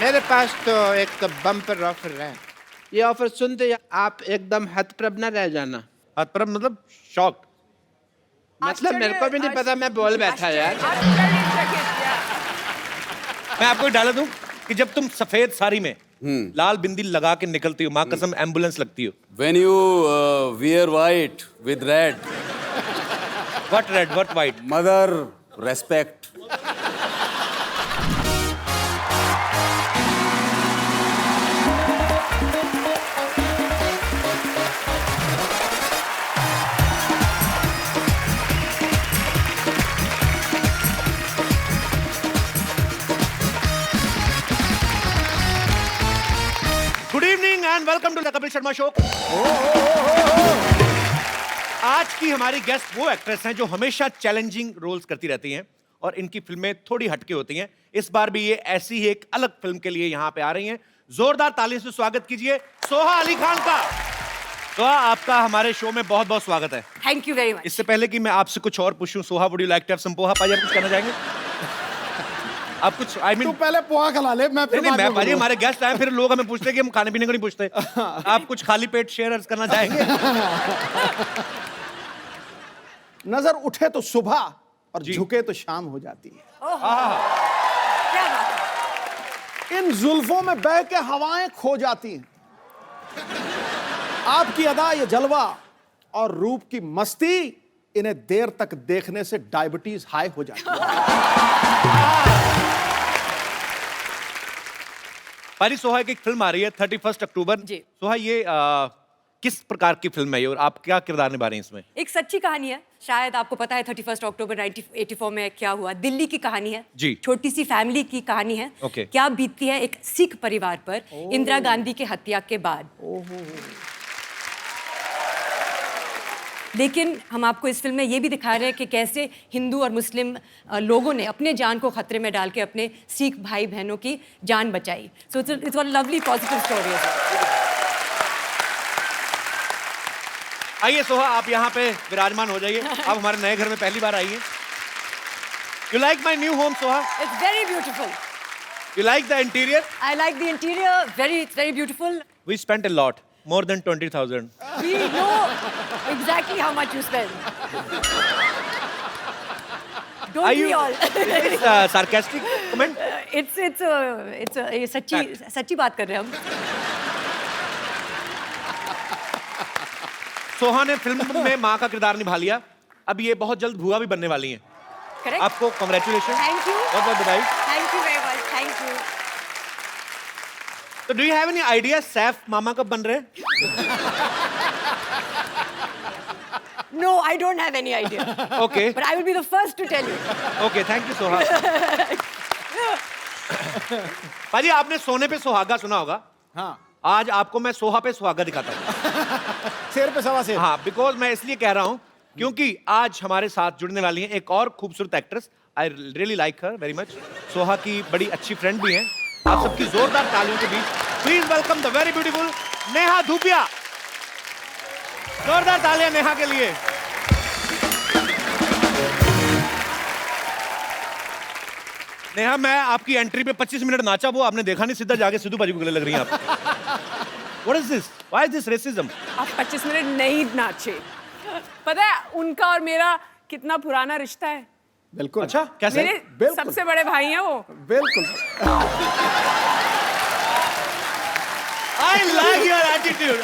मेरे पास तो एक बम्पर ऑफर है। ये ऑफर सुनते ही आप एकदम हतप्रभ न रह जाना। हतप्रभ मतलब शॉक। मतलब मेरे को भी नहीं पता, मैं बोल बैठा यार। मैं आपको डाला दूं कि जब तुम सफेद साड़ी में लाल बिंदी लगा के निकलती हो, माँ कसम एम्बुलेंस लगती हो। When you wear white with red, What red, what white? mother respect. Good evening and welcome to the Kapil Sharma show. आज की हमारी गेस्ट वो एक्ट्रेस हैं जो हमेशा चैलेंजिंग रोल्स करती रहती हैं और इनकी फिल्में थोड़ी हटके होती हैं। इस बार भी ये ऐसी ही एक अलग फिल्म के लिए यहाँ पे आ रही हैं। जोरदार ताली से स्वागत कीजिए सोहा अली खान का। सोहा, आपका हमारे शो में बहुत बहुत स्वागत है। Thank you very much. इससे पहले कि मैं आपसे कुछ और पूछूं, Soha would you like to have some poha? पाजी आप कुछ कहना चाहेंगे? आप कुछ तू पहले पोहा खिला ले, मैं फिर नहीं, बाद मैं में पाजी बोलूँ। हमारे गेस्ट आए फिर लोग हमें पूछते हैं कि हम खाने पीने को नहीं पूछते। आप कुछ खाली पेट शेयर करना चाहेंगे? नजर उठे तो सुबह और जी। झुके तो शाम हो जाती है। क्या बात है? इन जुल्फों में बह के हवाएं खो जाती हैं। आपकी अदा, ये जलवा और रूप की मस्ती, इन्हें देर तक देखने से डायबिटीज हाई हो जाती है। पाजी, सोहा की एक फिल्म आ रही है 31 अक्टूबर। जी। सोहा, ये किस प्रकार की फिल्म है ये और आप क्या किरदार निभा रहे हैं इसमें? एक सच्ची कहानी है। शायद आपको पता है 31 अक्टूबर 1984 में क्या हुआ। दिल्ली की कहानी है। जी। छोटी सी फैमिली की कहानी है। ओके। क्या बीतती है एक सिख परिवार पर इंदिरा गांधी के हत्या के बाद। लेकिन हम आपको इस फिल्म में ये भी दिखा रहे हैं कि कैसे हिंदू और मुस्लिम लोगों ने अपने जान को खतरे में डाल के अपने सिख भाई बहनों की जान बचाई। So it's a lovely positive story. आइए सोहा, आप यहाँ पे विराजमान हो जाइए। आप हमारे नए घर में पहली बार आई हैं। You like my new home Soha? It's very beautiful. You like the interior? I like the interior. It's very beautiful. We spent a lot, more than 20,000। We know exactly how much you spend. Don't we all? Sarcastic comment? it's ये सच्ची बात कर रहे हैं हम। सोहा ने film में माँ का किरदार निभा लिया। अब ये बहुत जल्द भुआ भी बनने वाली हैं। Correct? आपको कांग्रेचुलेशन। Thank you. बहुत बहुत बधाई। Thank you very much. Thank you. तो do you have any idea Saif मामा कब बन रहे हैं? No, I don't have any idea. Okay But I will be the first to tell you. Okay, thank you Soha. पाजी, आपने सोने पे सुहागा सुना होगा। हाँ, आज आपको मैं सोहा पे सुहागा दिखाता हूँ। शेर पे सवा शेर। हाँ, बिकॉज मैं इसलिए कह रहा हूँ क्योंकि आज हमारे साथ जुड़ने वाली हैं एक और खूबसूरत actress. I really like her very much. Soha की बड़ी अच्छी फ्रेंड भी हैं। आप सबकी जोरदार तालियों के बीच please welcome the very beautiful Neha Dhupia. जोरदार तालियां नेहा के लिए। नेहा, मैं आपकी एंट्री पे 25 मिनट नाचा, वो आपने देखा नहीं, सीधा जाके सिद्धू बाजी को गले लग रही हैं आप। What is this? Why is this racism? आप 25 मिनट नहीं नाचे। पता है उनका और मेरा कितना पुराना रिश्ता है। बिल्कुल। अच्छा, कैसे? मेरे बिल्कुल। सबसे बड़े भाई हैं वो। बिल्कुल। I like your attitude.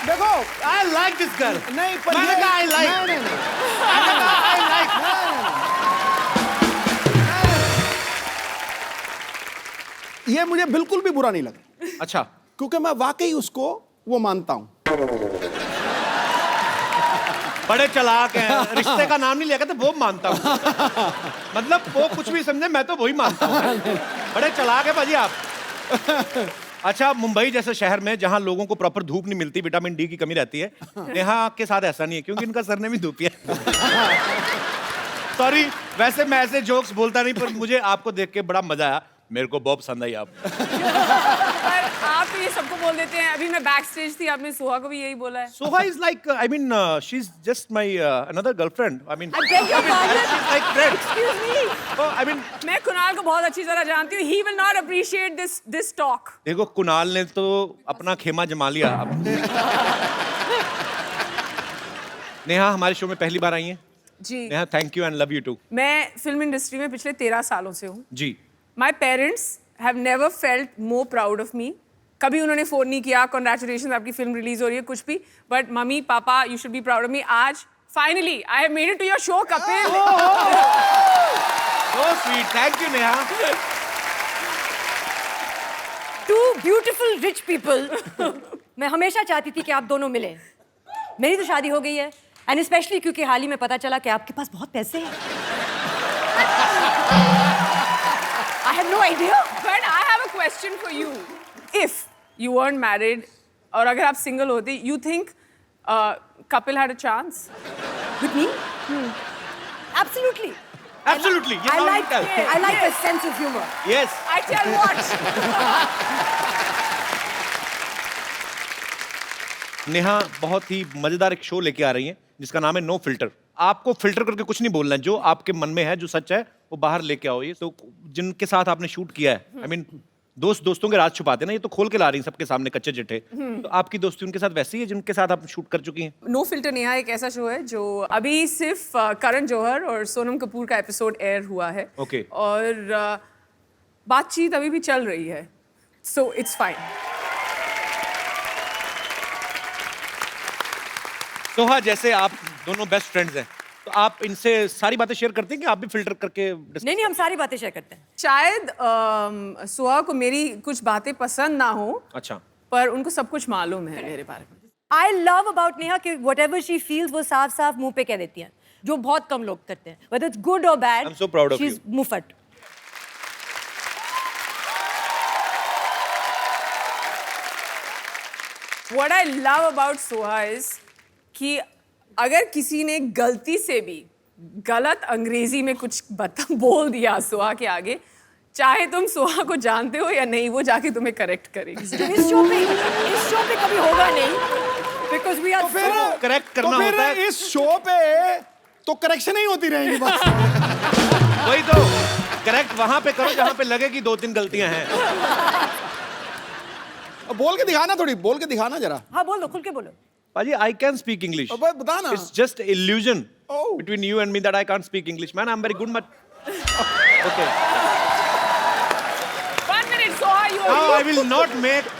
देखो, I like this girl. नहीं पर मैंने ये- कहा I like. नहीं, नहीं, नहीं। मैंने कहा I like. ये मुझे बिल्कुल भी बुरा नहीं लगा, अच्छा, क्योंकि मैं वाकई उसको वो मानता हूँ। बड़े चालाक हैं। रिश्ते का नाम नहीं लिया, कहते वो मानता हूँ। मतलब वो कुछ भी समझे, मैं तो वही मानता हूँ। बड़े चालाक है भाजी आप। अच्छा, मुंबई जैसे शहर में जहाँ लोगों को प्रॉपर धूप नहीं मिलती, विटामिन डी की कमी रहती है, नेहा के साथ ऐसा नहीं है क्योंकि इनका सरनेम ही धूपिया है। सॉरी, वैसे मैं ऐसे जोक्स बोलता नहीं, पर मुझे आपको देख के बड़ा मजा आया। मेरे को बहुत पसंद आई आप। पर आप आप तो ये सबको बोल देते हैं। अभी मैं बैक स्टेज थी, आपने सोहा को भी यही बोला है। Soha is like, I mean, she's just my another girlfriend. I mean, I beg your pardon. she's like friend. Excuse me. Oh, I mean, मैं कुणाल को बहुत अच्छी तरह जानती हूँ। He will not appreciate this talk. देखो कुणाल ने तो अपना खेमा जमा लिया। नेहा हमारे शो में पहली बार आई हैं। जी। Neha, thank you and love you too. मैं फिल्म इंडस्ट्री में पिछले 13 सालों से हूँ। जी। My parents have never felt more proud of me. कभी उन्होंने फोन नहीं किया, congratulations आपकी फिल्म रिलीज हो रही है, कुछ भी। But mummy papa, you should be proud of me. आज finally I have made it to your show, Kapil. So sweet. Thank you, Neha. Two beautiful rich people. मैं हमेशा चाहती थी कि आप दोनों मिले। मेरी तो शादी हो गई है, एंड स्पेशली क्योंकि हाल ही में पता चला कि आपके पास बहुत पैसे हैं। I had no idea. But I have a question for you. If you weren't married, और अगर आप single होते, you think Kapil had a chance? With me? Absolutely. Absolutely. I like a sense of humor. Yes. I tell what. Neha बहुत ही मजेदार एक show लेके आ रही हैं जिसका नाम है नो फिल्टर। आपको फिल्टर करके कुछ नहीं बोलना है, जो आपके मन में है, जो सच है, वो बाहर लेके आओ। ये तो जिनके साथ आपने शूट किया है, आई मीन दोस्तों के राज छुपाते ना, ये तो खोल के ला रही हैं सबके सामने कच्चे चिट्ठे। तो आपकी दोस्ती उनके साथ वैसी है जिनके साथ आप शूट कर चुकी हैं? नो फिल्टर नेहा एक ऐसा शो है जो अभी सिर्फ करण जौहर और सोनम कपूर का एपिसोड एयर हुआ है। Okay. और बातचीत अभी भी चल रही है, सो इट्स फाइन। सोहा, जैसे आप दोनों बेस्ट फ्रेंड्स हैं, तो आप इनसे सारी बातें शेयर करते हैं कि आप भी फिल्टर करके नहीं, हम सारी बातें शेयर करते हैं। शायद सोहा को मेरी कुछ बातें पसंद ना हो, अच्छा, पर उनको सब कुछ मालूम है मेरे बारे में। I love about नेहा कि whatever she feels वो साफ साफ मुंह पे कह देती हैं, जो बहुत कम लोग करते हैं। Whether it's good or bad, I'm so proud of she's you. मुफट। What I love about Soha is कि अगर किसी ने गलती से भी गलत अंग्रेजी में कुछ बोल दिया सोहा के आगे, चाहे तुम सोहा को जानते हो या नहीं, वो जाके तुम्हें करेक्ट करेगी। इस शो पे कभी होगा नहीं, because we are so correct करना तो फिर होता है। इस शो पे तो करेक्शन ही होती रहेगी बस। वही तो, करेक्ट वहां पे करो जहां पे लगे कि 2-3 गलतियां हैं। अब बोल के दिखाना, थोड़ी बोल के दिखाना जरा। हाँ बोल दो, खुल के बोलो। पाजी, I can speak English. अब बता ना। It's just illusion Oh. between you and me that I can't speak English. Man, I'm very good, but okay. 1 minute, Soha, you Now I will not make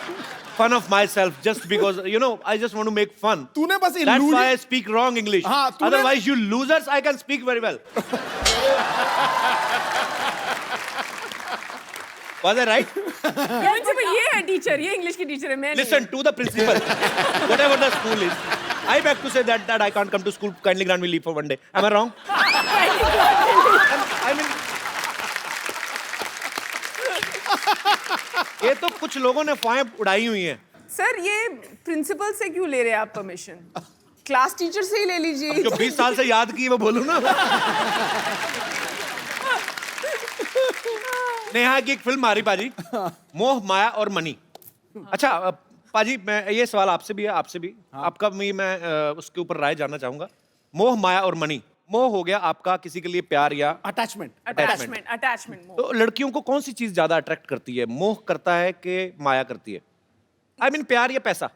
fun of myself just because, you know, I just want to make fun. तूने बस That's why I illusion। speak wrong English. हाँ, तूने- Otherwise, you losers, I can speak very well. Was I right? Principal ये है teacher, ये English की teacher है, मैं नहीं। Listen to the principal. Whatever the school is. I beg to say that I can't come to school. Kindly grant me leave for one day. Am I wrong? I mean, ये तो कुछ लोगों ने फाएं उड़ाई हुई हैं। सर, ये principal से क्यों ले रहे हैं आप परमिशन? क्लास टीचर से ही ले लीजिए। जो 20 साल से याद की वो बोलूं ना। नेहा की एक फिल्म आ रही पाजी, मोह माया और मनी। अच्छा पाजी, मैं ये सवाल आपसे भी है, आपसे भी, आपका भी मैं उसके ऊपर राय जानना चाहूंगा। मोह माया और मनी, मोह हो गया आपका किसी के लिए प्यार या अटैचमेंट। अटैचमेंट। तो लड़कियों को कौन सी चीज ज्यादा अट्रैक्ट करती है? मोह करता है कि माया करती है? आई मीन प्यार या पैसा?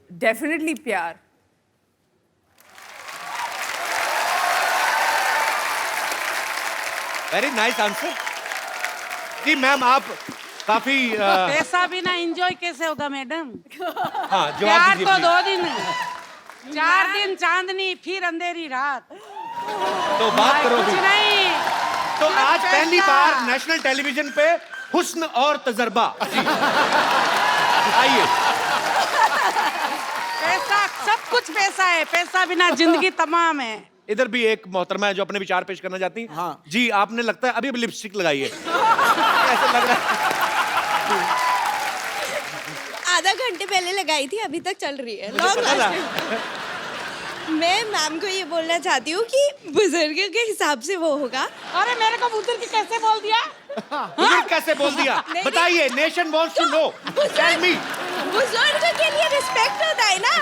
डेफिनेटली प्यार। Very nice answer. जी मैम, आप काफी पैसा बिना एंजॉय कैसे होगा मैडम? हाँ, प्यार जवाब दीजिए तो please। 2 दिन, 4 दिन चांदनी, फिर अंधेरी रात। तो बात करो कुछ भी। नहीं। तो आज पैसा। पहली बार नेशनल टेलीविजन पे हुस्न और तजर्बा। जी। आइए। पैसा, सब कुछ पैसा है, पैसा बिना जिंदगी तमाम है। इधर भी एक मोहतरमा है जो अपने विचार पेश करना चाहती हैं। हाँ। जी, आपने लगता है अभी अभी लिपस्टिक लगाई है। ऐसा लग रहा है। आधा घंटे पहले लगाई थी, अभी तक चल रही है। मुझे लॉन्ग पता था। लास्टिंग। मैं मैम को ये बोलना चाहती हूँ कि बुजुर्ग के हिसाब से वो होगा। अरे मेरे को बुजुर्ग कैसे बोल दिया? बुजुर्ग कैसे बोल दिया? बताइए, nation wants to know. Tell me. बुजुर्ग के लिए रिस्पेक्ट होता है ना।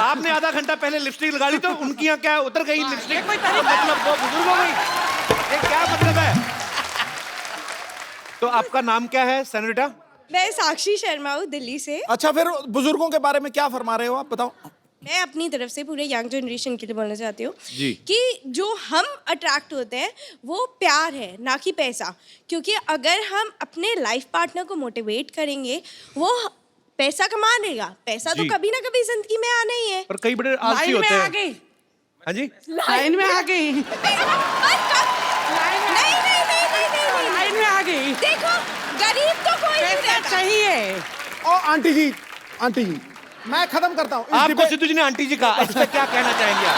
आपने आधा घंटा पहले लिपस्टिक लगा ली तो उनकी यहाँ क्या उतर गई लिपस्टिक? मतलब वो बुजुर्ग हो गई? ये क्या मतलब है? तो आपका नाम क्या है सेनोरिटा? मैं साक्षी शर्मा हूँ दिल्ली से। अच्छा, फिर बुजुर्गों के बारे में क्या फरमा रहे हो आप, बताओ। मैं अपनी तरफ से पूरे यंग जनरेशन के लिए बोलना चाहती हूँ जी। कि जो हम अट्रैक्ट होते हैं वो प्यार है, ना कि पैसा। क्योंकि अगर हम अपने लाइफ पार्टनर को मोटिवेट करेंगे, वो पैसा कमा लेगा। पैसा तो जी। कभी ना कभी जिंदगी में आना ही है। पर कई बड़े आलसी लाइन में होते आ हैं। गई, हाँ जी। लाइन में आ गई, नहीं नहीं नहीं नहीं नहीं नहीं। लाइन में आ गई। देखो, गरीब तो कोई नहीं पैसा रहता। चाहिए। और आंटी जी, मैं खत्म करता हूँ इस आपको डिबेट- सिद्धू जी ने आंटी जी कहा, इस पे क्या कहना चाहेंगे आप?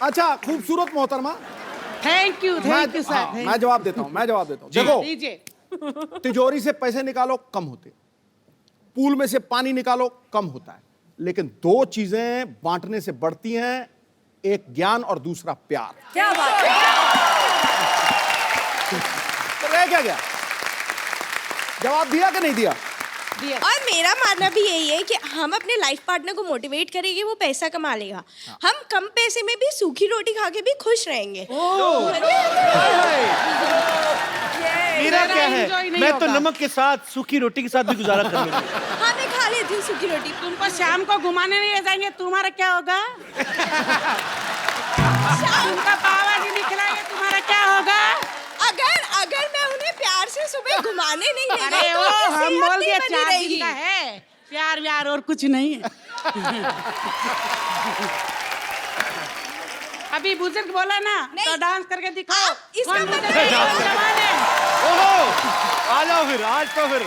अच्छा, खूबसूरत मोहतरमा। थैंक यू मैं सर। मैं जवाब देता हूँ जी। देखो, दीजिए। तिजोरी से पैसे निकालो कम होते, पूल में से पानी निकालो कम होता है, लेकिन दो चीजें बांटने से बढ़ती हैं, एक ज्ञान और दूसरा प्यार। क्या बात है। तो रह क्या गया? जवाब दिया कि नहीं दिया? और मेरा मानना भी यही है कि हम अपने लाइफ पार्टनर को मोटिवेट करेंगे, वो पैसा कमा लेगा। हम कम पैसे में भी सूखी रोटी खा के भी खुश रहेंगे। मेरा क्या है, enjoy नहीं मैं तो होगा। नमक के साथ सूखी रोटी के साथ भी गुजारा कर लूंगा। हाँ, मैं खा लेती हूँ सूखी रोटी। तुमको शाम को घुमाने नहीं ले जाएंगे, तुम्हारा क्या होगा? तुमका पावा जी निकलाएंगे, तुम्हारा क्या होगा? अगर मैं उन्हें प्यार से सुबह घुमाने नहीं ले अरे गई तो वो उनकी हम सेहत बोल नहीं दिया बनी 4 दिन रहेगी। का है, प्यार व्यार और कुछ नहीं है। अभी बुजुर्ग बोला ना, नहीं। तो डांस करके दिखाओ। इसका कौन मतलब बुजुर्ग है? नहीं। जवान है। ओहो, आ जाओ फिर, आज तो फिर।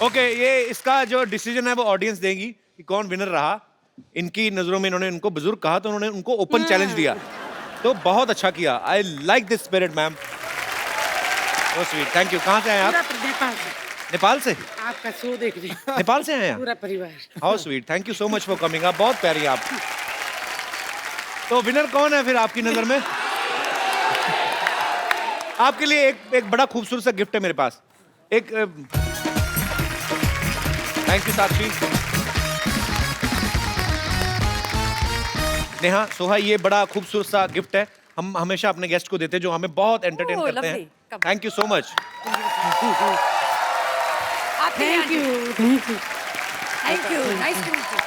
ओके, ये इसका जो डिसीजन है वो ऑडियंस देगी कि कौन विनर रहा। इनकी नजरों में इन्होंने उनको बुजुर्ग कहा तो उन्होंने उनको ओपन चैलेंज दिया, तो बहुत अच्छा किया। I like this spirit ma'am, so sweet, thank you. कहाँ से आए आप? पूरा नेपाल से नेपाल से? आपका शो देख रहे हैं, नेपाल से आए हैं? पूरा परिवार। How sweet, thank you so much for coming. आप बहुत प्यारी आप। तो विनर कौन है फिर आपकी नजर में? आपके लिए एक बड़ा खूबसूरत सा गिफ्ट है मेरे पास। एक थैंक यू साक्षी। नेहा, सोहा, ये बड़ा खूबसूरत सा गिफ्ट है। हम हमेशा अपने गेस्ट को देते हैं जो हमें बहुत एंटरटेन Oh, करते हैं। lovely. Come. Thank you so much. Thank you. Thank you, nice to meet you.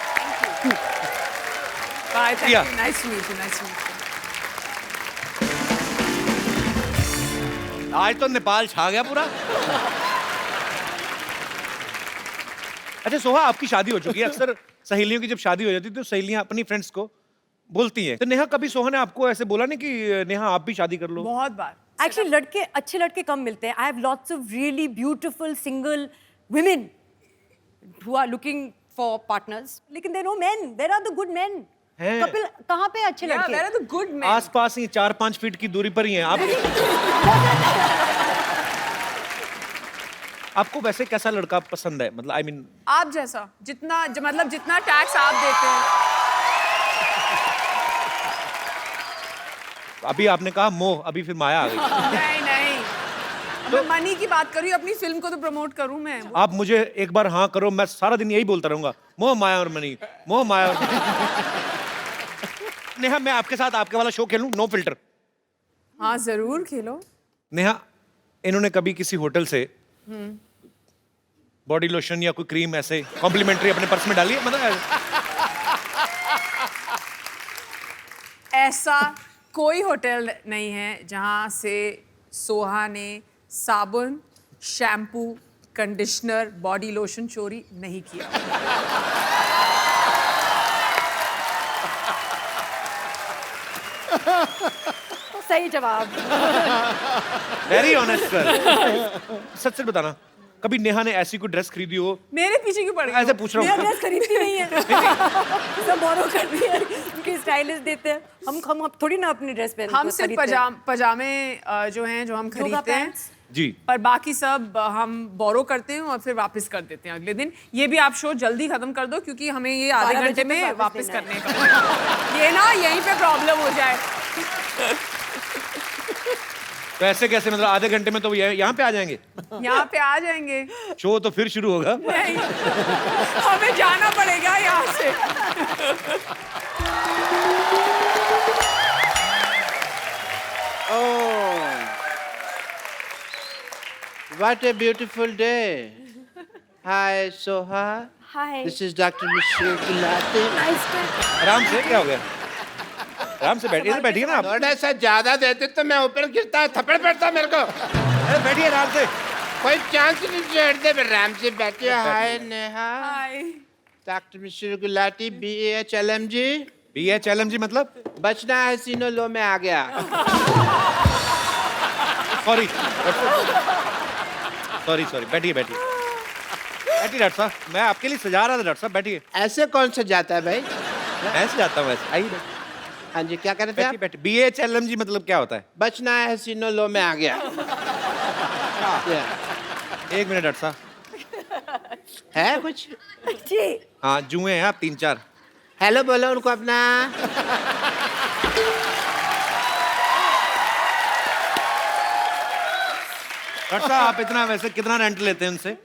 Bye, thank Yeah. you. Nice to meet you. Nice to meet you. आज तो नेपाल छा गया पूरा। अच्छा सोहा, आपकी शादी हो चुकी है। अक्सर सहेलियों की जब शादी हो जाती है तो सहेलियां अपनी फ्रेंड्स को बोलती हैं। तो नेहा, कभी सोहा ने आपको ऐसे बोला नहीं कि नेहा आप भी शादी कर लो? बहुत बार। Actually, लड़के अच्छे लड़के कम मिलते हैं. I have lots of really beautiful single women who are looking for partners. लेकिन there are no men. There are the good men. हैं। कपिल, कहाँ पे अच्छे Yeah, लड़के? there are the good men. आसपास ही 4-5 फीट की दूरी पर ही हैं आप। आपको वैसे कैसा लड़का पसंद है? मतलब आई मीन आप जैसा, मतलब जितना टैक्स आप देते हैं। अभी आपने कहा मोह, अभी फिर माया आ गई। नहीं नहीं, मैं मनी की बात कर रही हूँ, अपनी फिल्म को तो प्रमोट करूँ मैं। आप मुझे एक बार हाँ करो, मैं सारा दिन यही बोलता रहूंगा, मोह माया और मनी, मोह माया और मनी। नेहा, मैं आपके साथ आपके वाला शो खेलूं, नो फिल्टर? हाँ जरूर खेलो। नेहा, इन्होंने कभी किसी होटल से बॉडी लोशन या कोई क्रीम ऐसे कॉम्प्लीमेंट्री अपने पर्स में डाली है? मतलब ऐसा कोई होटल नहीं है जहाँ से सोहा ने साबुन, शैम्पू, कंडीशनर, बॉडी लोशन चोरी नहीं किया। सही जवाब. Very honest sir. सच सच बताना, कभी नेहा ने ऐसी कोई ड्रेस खरीदी हो? मेरे पीछे क्यों पड़ गए? ऐसे पूछ रहा मेरा हूँ। ड्रेस खरीदती नहीं है सब बोरो करती है, उनके स्टाइलिस्ट देते हैं। हम थोड़ी ना अपनी ड्रेस पहनते हम सिर्फ पजामे जो हैं जो हम खरीदते हैं जी। पर बाकी सब हम बोरो करते हैं और फिर वापस कर देते हैं अगले दिन। ये भी आप शो जल्दी खत्म कर दो क्योंकि हमें ये आधे 12 घंटे बजे में तक वापस देना है। करने का ये ना यहीं पे प्रॉब्लम हो जाए। तो ऐसे कैसे, मतलब आधे घंटे में तो यहाँ पे आ जाएंगे? यहाँ पे आ जाएंगे। शो तो फिर शुरू होगा। नहीं हमें जाना पड़ेगा यहाँ से। Oh, what a beautiful day. Hi, Soha. Hi. This is Dr. Michelle Gulati. Nice to आराम से, क्या हो गया? आराम से बैठिए, इधर बैठिए ना आप। थोड़ा सा ज्यादा देते तो मैं ऊपर गिरता, थप्पड़ पड़ता मेरे को। अरे बैठिए आराम से। कोई चांस नहीं छोड़ते, आराम से बैठिए। हाय नेहा। हाय। डॉक्टर मिश्र गुलाटी, BHLMG। BHLMG मतलब? बचना है सीनो लो में आ गया। सॉरी सॉरी, बैठिए बैठिए डॉक्टर साहब, मैं आपके लिए सजा रहा था डॉक्टर साहब, बैठिए। ऐसे कौन सा जाता है भाई? मैं से जाता हूँ ऐसे, आइए हाँ जी, क्या कर रहे थे आप? बैठिए बैठिए। BHLMG मतलब क्या होता है? बचना है सीनो लो में आ गया। एक मिनट डॉक्टर साहब। है कुछ? जी। हाँ जुए हैं आप 3-4। हेलो बोलो उनको अपना। डॉक्टर साहब आप इतना वैसे कितना रेंट लेते हैं उनसे?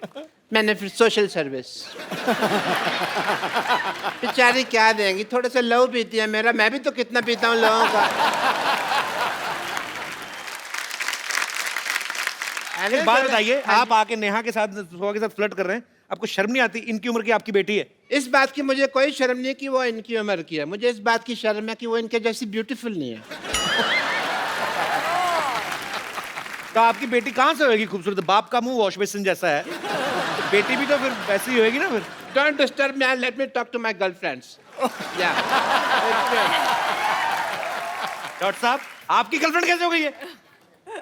मैंने फिर सोशल सर्विस। बेचारी क्या देंगी, थोड़े से लहू पीती है मेरा, मैं भी तो कितना पीता हूँ लोगों का। एक बात बताइए, आप आके नेहा के साथ, सोहा के साथ फ्लर्ट कर रहे हैं, आपको शर्म नहीं आती? इनकी उम्र की आपकी बेटी है। इस बात की मुझे कोई शर्म नहीं कि वो इनकी उम्र की है, मुझे इस बात की शर्म है कि वो इनके जैसी ब्यूटीफुल नहीं है। तो आपकी बेटी कहाँ से होगी खूबसूरत? बाप का मुंह वॉश बेसिन जैसा है, बेटी भी तो फिर वैसी ही होगी ना फिर। Don't disturb me and let me talk to my girlfriends. Yeah. Doctor साहब आपकी गर्लफ्रेंड कैसे हो गई है?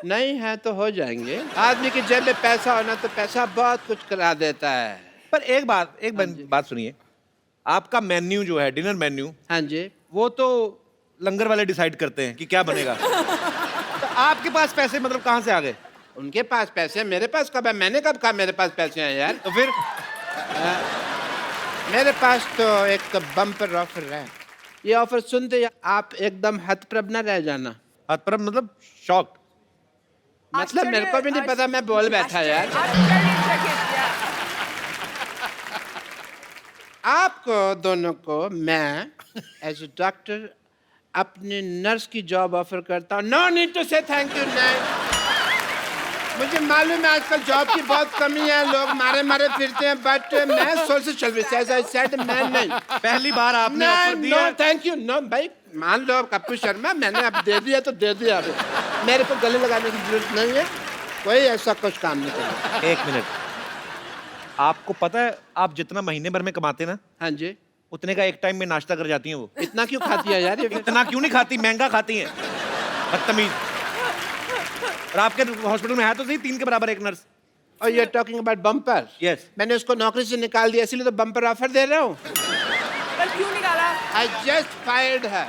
नहीं है तो हो जाएंगे। आदमी की जेब में पैसा होना तो पैसा बहुत कुछ करा देता है। पर एक बात सुनिए, आपका मेन्यू जो है, डिनर मेन्यू, हाँ जी। वो तो लंगर वाले डिसाइड करते हैं कि क्या बनेगा। तो आपके पास पैसे मतलब कहाँ से आ गए? उनके पास पैसे हैं, मेरे पास कब है? मैंने कब कहा मेरे पास पैसे हैं यार? तो फिर मेरे पास तो एक बम्पर ऑफर है। ये ऑफर सुनते ही आप एकदम हतप्रभ न रह जाना। हतप्रभ मतलब शॉक? मतलब मेरे को भी नहीं पता, मैं बोल बैठा यार। आपको दोनों को मैं एज ए डॉक्टर अपने नर्स की जॉब ऑफर करता हूँ। नो नीड टू से थैंक यू। नहीं, मुझे मालूम है आजकल जॉब की बहुत कमी है, लोग मारे मारे फिरते हैं, बट मैं social service as I said मैं नहीं। पहली बार आपने ऑफर नो दिया। Thank you. नो भाई, मान लो कप्पू शर्मा, मैंने अब दे दिया तो दे दिया। अब मेरे को गले लगाने की जरूरत नहीं है, कोई ऐसा कुछ काम नहीं करना। एक मिनट, आपको पता है आप जितना महीने भर में कमाते ना, हाँ जी। उतने का एक टाइम में नाश्ता कर जाती हैं वो। इतना क्यों खाती है यार ये? इतना क्यों नहीं खाती, महंगा खाती हैं, बदतमीज। और आपके हॉस्पिटल में है तो सही 3 के बराबर एक नर्स। और you are talking about bumper? Yes. मैंने उसको नौकरी से निकाल दिया, इसलिए तो बम्पर ऑफर दे रहा हूँ। पर क्यों निकाला? I just fired her.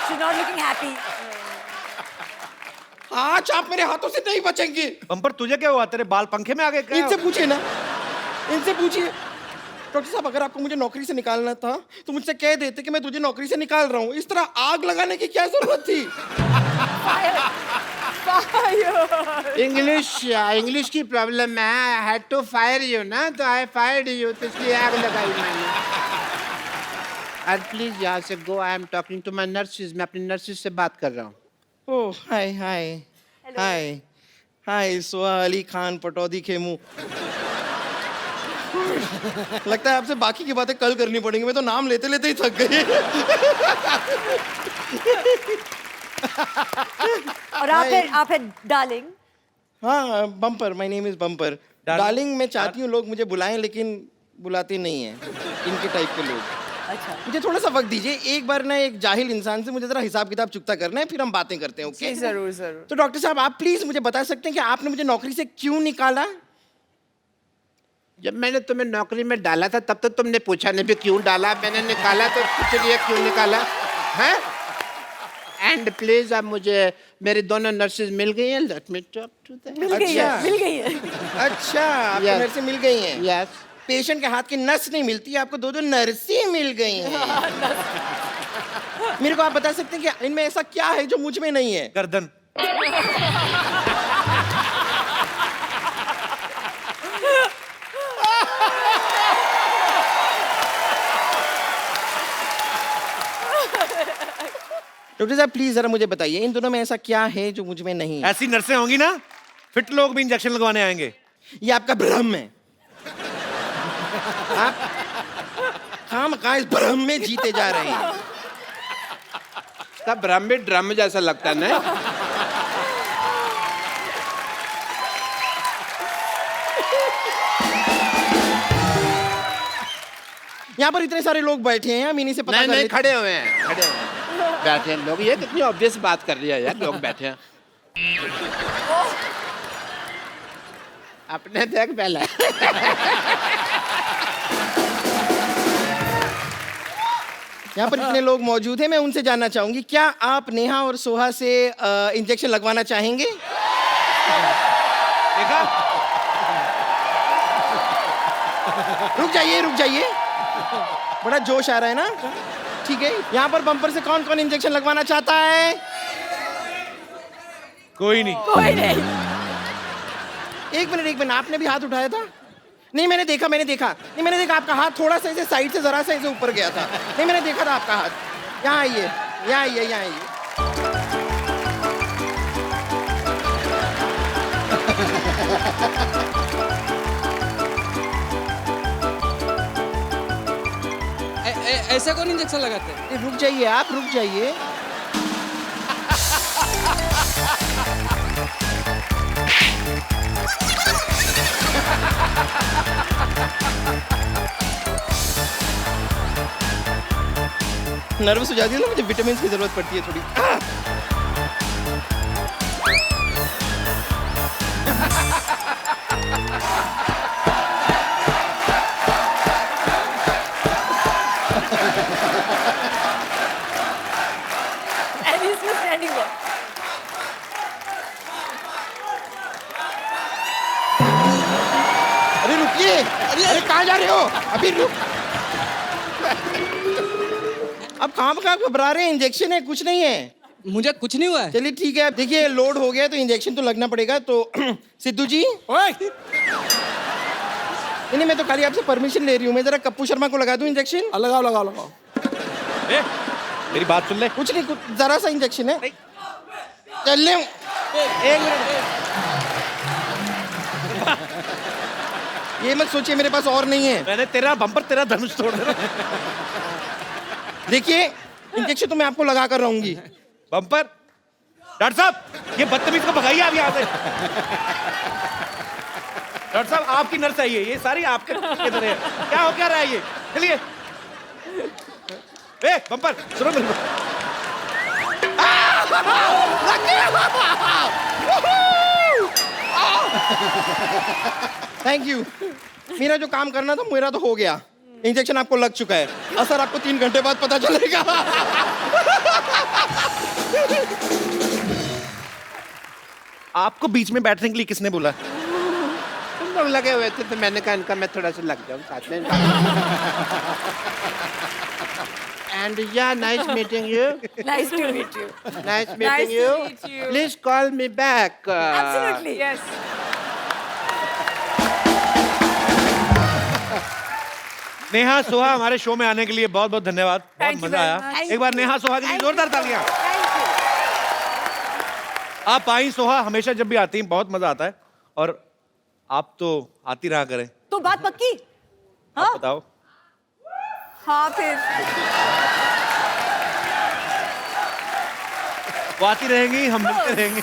She's not looking happy. आज आप मेरे हाथों से नहीं बचेंगे। बम्पर तुझे क्या हुआ, तेरे बाल पंखे में आ गए क्या? इनसे पूछिए ना, इनसे पूछिए। डॉक्टर साहब अगर आपको मुझे नौकरी से निकालना था तो मुझसे कह देते कि मैं तुझे नौकरी से निकाल रहा हूँ। इस तरह आग लगाने की क्या जरूरत थी? इंग्लिश की प्रॉब्लम है। I had to fire you ना, तो आई फायर्ड यू, तो इसलिए आग लगाई मैंने। और प्लीज यहाँ से go. I am talking to my nurses. मैं अपनी नर्सिस से बात कर रहा हूँ। ओह हाय हाय हाय हाय सोहा अली खान पटौदी खेमू। लगता है आपसे बाकी की बातें कल करनी पड़ेंगी, मैं तो नाम लेते लेते ही थक गई। और आप है डार्लिंग। हाँ bumper, my name is bumper. Darling मैं चाहती हूँ लोग मुझे बुलाएं, लेकिन बुलाते नहीं हैं इनके टाइप के लोग। अच्छा मुझे थोड़ा सा वक्त दीजिए, एक बार ना एक जाहिल इंसान से मुझे जरा हिसाब किताब चुकता करना है, फिर हम बातें करते हैं। ओके जी जरूर जरूर। तो डॉक्टर साहब आप प्लीज मुझे बता सकते हैं कि आपने मुझे नौकरी से क्यों निकाला? जब मैंने तुम्हें नौकरी में डाला था तब तो तुमने पूछा नहीं भी क्यों डाला, मैंने निकाला तो पूछ लिया क्यों निकाला है। एंड प्लीज अब मुझे मेरी दोनों नर्सेज मिल गई हैं, let me talk to them. मिल गई है, मिल गई है। अच्छा आपको Yes. नर्सें मिल गई हैं? यस। पेशेंट के हाथ की नस नहीं मिलती, आपको दो नर्सें मिल गई हैं। मेरे को आप बता सकते हैं कि इनमें ऐसा क्या है जो मुझ में नहीं है? गर्दन। डॉक्टर साहब प्लीज जरा मुझे बताइए इन दोनों में ऐसा क्या है जो मुझ में नहीं है? ऐसी नर्सें होंगी ना, फिट लोग भी इंजेक्शन लगवाने आएंगे। ये आपका भ्रम है। आप खामखा इस भ्रम में जीते जा रहे हैं। तब ड्रम भी ड्रम जैसा लगता है ना। यहाँ पर इतने सारे लोग बैठे हैं, हम इन्हीं से पता नहीं कर नहीं लेते- खड़े हुए हैं, खड़े हुए हैं, बैठे हैं लोग। ये कितनी ऑब्वियस बात कर रही है यार, लोग बैठे हैं। अपने देख पहले। यहाँ पर इतने लोग मौजूद हैं, मैं उनसे जानना चाहूंगी क्या आप नेहा और सोहा से इंजेक्शन लगवाना चाहेंगे? देखा? रुक जाइए, बड़ा जोश आ रहा है ना। ठीक है, यहाँ पर बम्पर से कौन कौन इंजेक्शन लगवाना चाहता है? कोई नहीं। कोई नहीं। एक मिनट, आपने भी हाथ उठाया था? नहीं मैंने देखा आपका हाथ थोड़ा सा ऐसे साइड से जरा सा ऐसे ऊपर गया था। नहीं मैंने देखा था आपका हाथ। यहाँ आइए। ऐसा कौन इंजेक्शन लगाते हैं? रुक जाइए आप, रुक जाइए। नर्वस हो जाती है ना, मुझे विटामिन की जरूरत पड़ती है थोड़ी। And he's still standing there. अरे रुकिए, अरे कहाँ जा रहे हो? अभी रुक। अब कहाँ घबरा रहे हैं? इंजेक्शन है, कुछ नहीं है। मुझे कुछ नहीं हुआ है। चलिए ठीक है, देखिए लोड हो गया तो इंजेक्शन तो लगना पड़ेगा। तो सिद्धू जी, नहीं मैं तो खाली आपसे परमिशन ले रही हूँ। मैं जरा कप्पू शर्मा को लगा दूं इंजेक्शन? लगाओ। ए, मेरी बात सुन ले। कुछ नहीं, जरा सा इंजेक्शन है। चल ले। एक मिनट। ये मत सोचिए मेरे पास और नहीं है। मैंने तेरा बम्पर, तेरा धनुष तोड़ दिया। देखिए इंजेक्शन तो मैं आपको लगा कर रहूंगी। बम्पर, डॉक्टर साहब ये बदतमीज को भगाइए आप यहाँ से। डॉक्टर साहब आपकी नर्स आई है, ये सारी आपके तरह है। क्या हो क्या रहा है ये? चलिए। ए बम्पर सुनो मेरी बात। Thank you. मेरा जो काम करना था मेरा तो हो गया। इंजेक्शन आपको लग चुका है, असर आपको 3 घंटे बाद पता चलेगा। आपको बीच में बैठने के लिए किसने बोला? तुम लोग लगे हुए थे तो मैंने कहा इनका मैं थोड़ा सा लग जाऊं साथ में। And yeah, nice meeting you. Nice to meet you. Nice Nice meeting to you. meet you. Please call me back. Absolutely. Yes. Neha Soha हमारे शो में आने के लिए बहुत बहुत धन्यवाद। बहुत Thank you मजा very आया। much. एक बार नेहा सोहा के लिए जोरदार तालियां। आप आई सोहा, हमेशा जब भी आती हैं बहुत मजा आता है, और आप तो आती रहा करें। तो बात पक्की? आप बताओ। हाँ फिर वो आती रहेंगी, हम मिलते रहेंगे।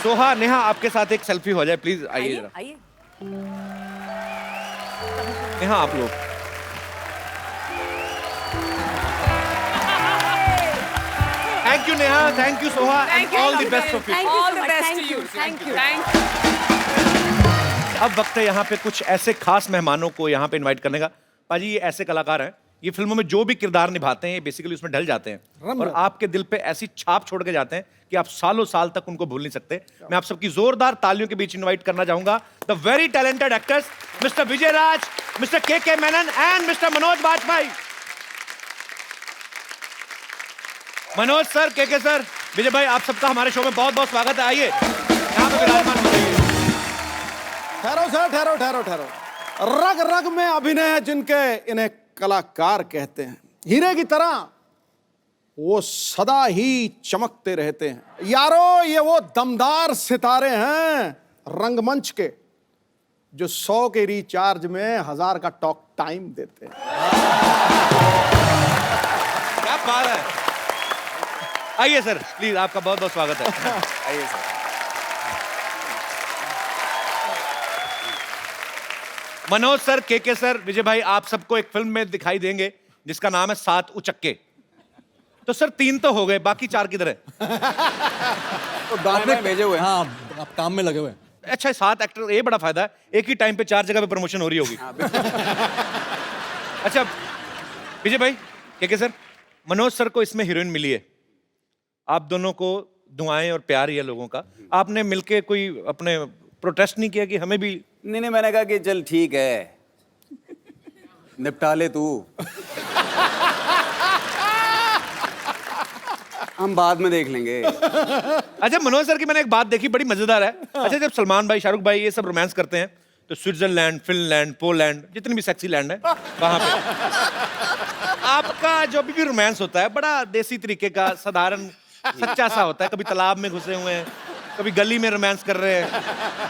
सोहा, नेहा, आपके साथ एक सेल्फी हो जाए प्लीज, आइए आइए जरा। आइए। नेहा, आप लोग। Thank you Neha, thank you Soha, and all the best of you. Thank you All so the much. best Thank to you. you. Thank you. Thank you. अब वक्त है यहाँ पे कुछ ऐसे खास मेहमानों को यहाँ पे इनवाइट करने का। पाजी, ये ऐसे कलाकार हैं, ये फिल्मों में जो भी किरदार निभाते हैं ये बेसिकली उसमें ढल जाते हैं और आपके दिल पे ऐसी छाप छोड़ के जाते हैं कि आप सालों साल तक उनको भूल नहीं सकते। मैं आप सबकी जोरदार तालियों के बीच इनवाइट करना चाहूंगा the very talented actors Mr Vijay Raaz, Mr K Menon and Mr Manoj Bajpayee. Manoj sir, K sir, Vijay भाई, आप सबका हमारे शो में बहुत बहुत स्वागत है। आइए यहाँ पे विराजमान हो जाइए। ठहरो सर, ठहरो ठहरो ठहरो। रग रग में अभिनय है जिनके, इन्हें कलाकार कहते हैं। हीरे की तरह वो सदा ही चमकते रहते हैं। यारो, ये वो दमदार सितारे हैं रंगमंच के जो 100 के रिचार्ज में 1000 का टॉक टाइम देते हैं। क्या बात है। आइए सर, प्लीज, आपका बहुत बहुत स्वागत है। आइए sir. Manoj sir, K sir, Vijay भाई, आप सबको एक फिल्म में दिखाई देंगे जिसका नाम है 7 उचक्के। तो सर 3 तो हो गए, बाकी 4 किधर है? तो गांव में भेजे हुए। हाँ, आप काम में लगे हुए। अच्छा, 7 एक्टर, ये बड़ा फायदा है, एक ही टाइम पे 4 जगह पे प्रमोशन हो रही होगी। अच्छा विजय भाई, के सर, मनोज सर को इसमें हीरोइन मिली है, आप दोनों को दुआएं और प्यार ये लोगों का, आपने मिलके कोई अपने प्रोटेस्ट नहीं किया कि हमें भी? नहीं, मैंने कहा कि चल ठीक है, निपटा ले तू, हम बाद में देख लेंगे। अच्छा मनोज सर की मैंने एक बात देखी, बड़ी मजेदार है। अच्छा, जब सलमान भाई, शाहरुख भाई ये सब रोमांस करते हैं तो स्विट्जरलैंड, फिनलैंड, पोलैंड, जितनी भी सेक्सी लैंड है वहां पे आपका जो भी रोमांस होता है बड़ा देसी तरीके का, साधारण सच्चा सा होता है। कभी तालाब में घुसे हुए हैं, कभी गली में रोमांस कर रहे हैं,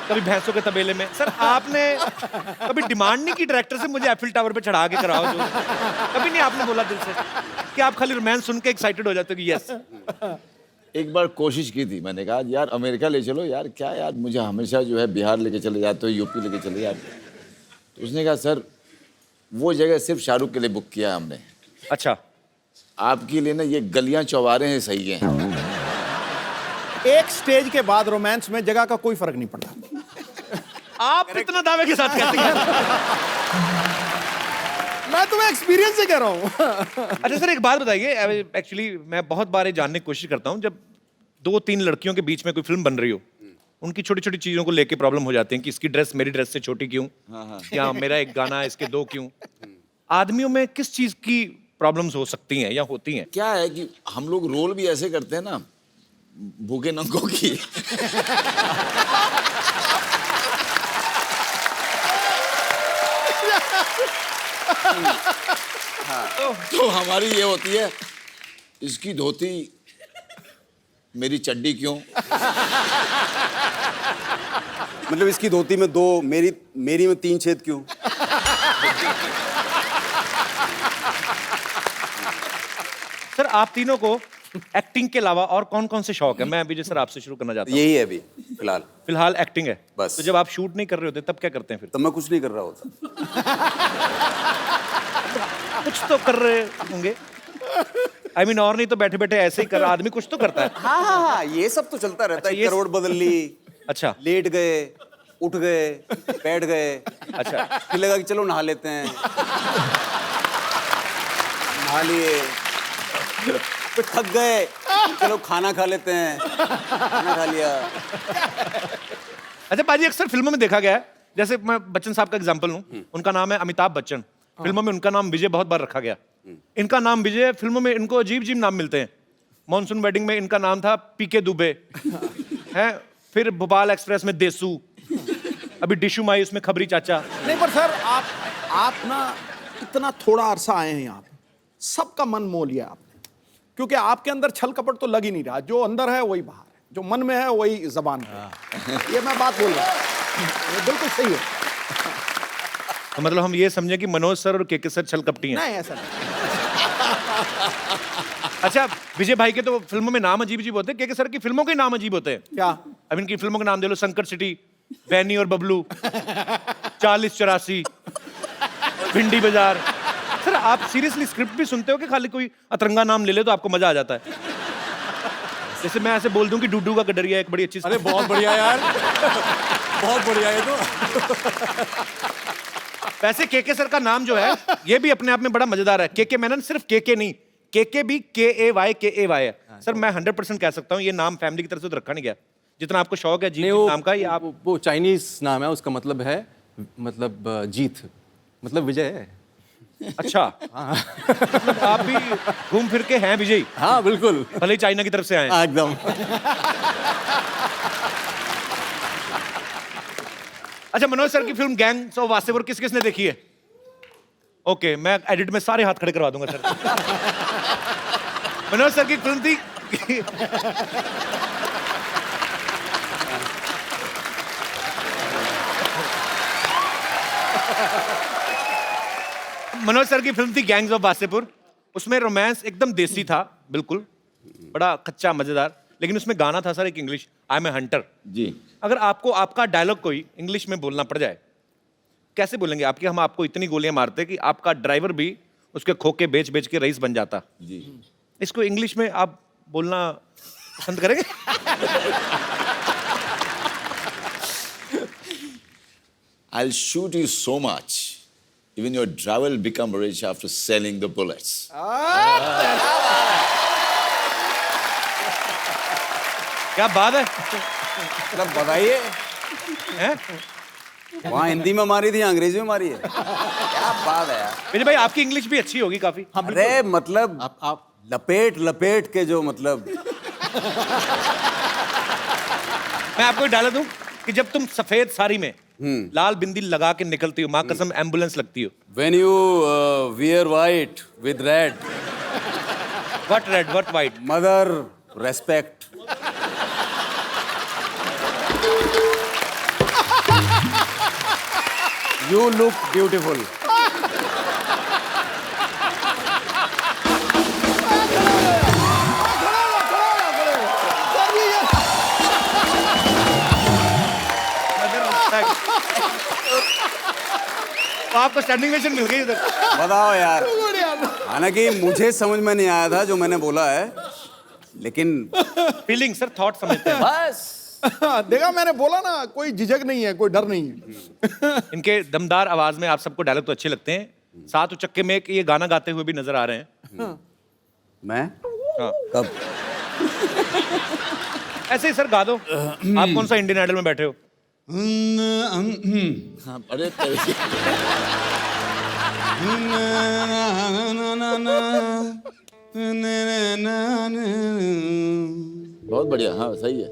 कभी भैंसों के तबेले में। सर आपने कभी डिमांड नहीं की डायरेक्टर से मुझे एफिल टावर पे चढ़ा के कराओ? जो कभी नहीं आपने बोला दिल से कि आप खाली रोमांस सुन के एक्साइटेड हो जाते हो कि यस? एक बार कोशिश की थी, मैंने कहा यार अमेरिका ले चलो यार, क्या यार मुझे हमेशा जो है बिहार लेके चले जाते हो, यूपी लेके चले जाते हो। तो उसने कहा सर वो जगह सिर्फ शाहरुख के लिए बुक किया हमने। अच्छा, आपके लिए ना ये गलियां चौबारे हैं, सही हैं। एक स्टेज के बाद रोमांस में जगह का कोई फर्क नहीं पड़ता। आप इतना दावे के साथ कहते हैं? मैं तुम्हें एक्सपीरियंस से कह रहा हूँ। अच्छा सर, एक बात बताइए, एक्चुअली मैं बहुत बार ये जानने की कोशिश करता हूँ, जब 2-3 लड़कियों के बीच में कोई फिल्म बन रही हो, उनकी छोटी छोटी चीजों को लेके प्रॉब्लम हो जाती है कि इसकी ड्रेस मेरी ड्रेस से छोटी क्यों, या मेरा एक गाना इसके 2 क्यों। आदमियों में किस चीज की प्रॉब्लम्स हो सकती हैं या होती हैं? क्या है कि हम लोग रोल भी ऐसे करते हैं ना, भूखे नंगों की। तो हमारी ये होती है, इसकी धोती मेरी चड्डी क्यों। मतलब इसकी धोती में 2, मेरी में 3 छेद क्यों। सर आप तीनों को एक्टिंग के अलावा और कौन कौन से शौक है? मैं विजय सर आपसे शुरू करना चाहता हूँ। यही है अभी फिलहाल एक्टिंग है बस। तो जब आप शूट नहीं कर रहे होते तब क्या करते हैं फिर? तब मैं कुछ नहीं कर रहा होता। कुछ तो कर रहे होंगे। I mean, और नहीं तो बैठे बैठे ऐसे ही कर, आदमी कुछ तो करता है। हाँ, ये सब तो चलता रहता है। करोड़ बदल ली, अच्छा, लेट गए, उठ गए, बैठ गए, अच्छा, फिर लगा कि चलो नहा लेते हैं, नहा लिए, फिर थक गए, चलो खाना खा लेते हैं, खाना खा लिया। अच्छा पाजी, अक्सर फिल्मों में देखा गया है, जैसे मैं बच्चन साहब का एग्जांपल लूं, उनका नाम है अमिताभ बच्चन, फिल्मों में उनका नाम विजय बहुत बार रखा गया। इनका नाम विजय, फिल्मों में इनको अजीब अजीब नाम मिलते हैं। मॉनसून वेडिंग में इनका नाम था पीके दुबे, हैं, फिर भोपाल एक्सप्रेस में देसू, अभी डिशू माई उसमें खबरी चाचा। नहीं पर सर आप ना इतना थोड़ा अरसा आए हैं यहाँ पे, सबका मन मोह लिया आपने, क्योंकि आपके अंदर छल कपट तो लग ही नहीं रहा। जो अंदर है वही बाहर है, जो मन में है वही जबान पे। ये मैं बात बोल रहा हूँ, ये बिल्कुल सही है। तो मतलब हम ये समझे कि मनोज सर और के सर छल कपटी हैं? नहीं ऐसा नहीं। अच्छा, विजय भाई के तो फिल्मों में नाम अजीब अजीब होते हैं, के सर की फिल्मों के नाम अजीब होते हैं। क्या? अब इनकी फिल्मों के नाम दे लो, संकट सिटी, बैनी और बबलू, 40-84, भिंडी बाजार। सर आप सीरियसली स्क्रिप्ट भी सुनते हो कि खाली कोई अतरंगा नाम ले ले तो आपको मजा आ जाता है? जैसे मैं ऐसे बोल दूं कि डूडू का गडरिया एक बड़ी अच्छी। अरे बहुत बढ़िया यार, बहुत बढ़िया है तो। वैसे के सर का नाम जो है ये भी अपने आप में बड़ा मजेदार है। के मेनन सिर्फ के नहीं, के भी KAY है। सर मैं 100% कह सकता हूँ ये नाम फैमिली की तरफ से तो रखा नहीं गया। जितना आपको शौक है जीत नाम का, ये आप वो चाइनीज नाम है, उसका मतलब है जीत, मतलब विजय है। अच्छा। मतलब आप भी घूम फिर के हैं विजय? हाँ बिल्कुल, भले ही चाइना की तरफ से आए। एकदम। अच्छा, मनोज सर की फिल्म गैंग्स ऑफ वासेपुर किस किसने देखी है? ओके, मैं एडिट में सारे हाथ खड़े करवा दूंगा सर। मनोज सर की फिल्म थी मनोज सर की फिल्म थी गैंग्स ऑफ वासेपुर। उसमें रोमांस एकदम देसी था, बिल्कुल बड़ा कच्चा मजेदार, लेकिन उसमें गाना था सर एक English, I am a hunter. जी। अगर आपको आपका डायलॉग कोई इंग्लिश में बोलना पड़ जाए, कैसे बोलेंगे आपकी? हम आपको इतनी गोलियां मारते कि आपका ड्राइवर भी उसके खोखे बेच बेच के रईस बन जाता। जी। इसको इंग्लिश में आप बोलना पसंद करेंगे? I'll shoot you so much, even your driver will become rich after selling the bullets. क्या बात है? मतलब बताइए, हैं? वहाँ हिंदी में मारी थी, अंग्रेजी में मारी है? क्या बात है यार। विजय भाई आपकी इंग्लिश भी अच्छी होगी काफी। अरे मतलब आप लपेट के जो मतलब। मैं आपको एक डायलॉग दूं कि जब तुम सफेद साड़ी में लाल बिंदी लगा के निकलती हो, माँ कसम एम्बुलेंस लगती हो। When you wear white with red. What red? What white? Mother respect. You look beautiful. तो आपको स्टैंडिंग ओवेशन मिल गई उधर। बताओ यार, हालांकि मुझे समझ में नहीं आया था जो मैंने बोला है, लेकिन फीलिंग सर, थॉट समझते हैं। बस देखा, मैंने बोला ना, कोई झिझक नहीं है, कोई डर नहीं है। इनके दमदार आवाज में आप सबको डायलॉग तो अच्छे लगते हैं। साथ उचक्के में एक ये गाना गाते हुए भी नजर आ रहे हैं। मैं हाँ। कब? ऐसे ही सर गा दो। आप कौन सा इंडियन आइडल में बैठे हो? हाँ, अरे तेरे- बहुत बढ़िया, हाँ सही है।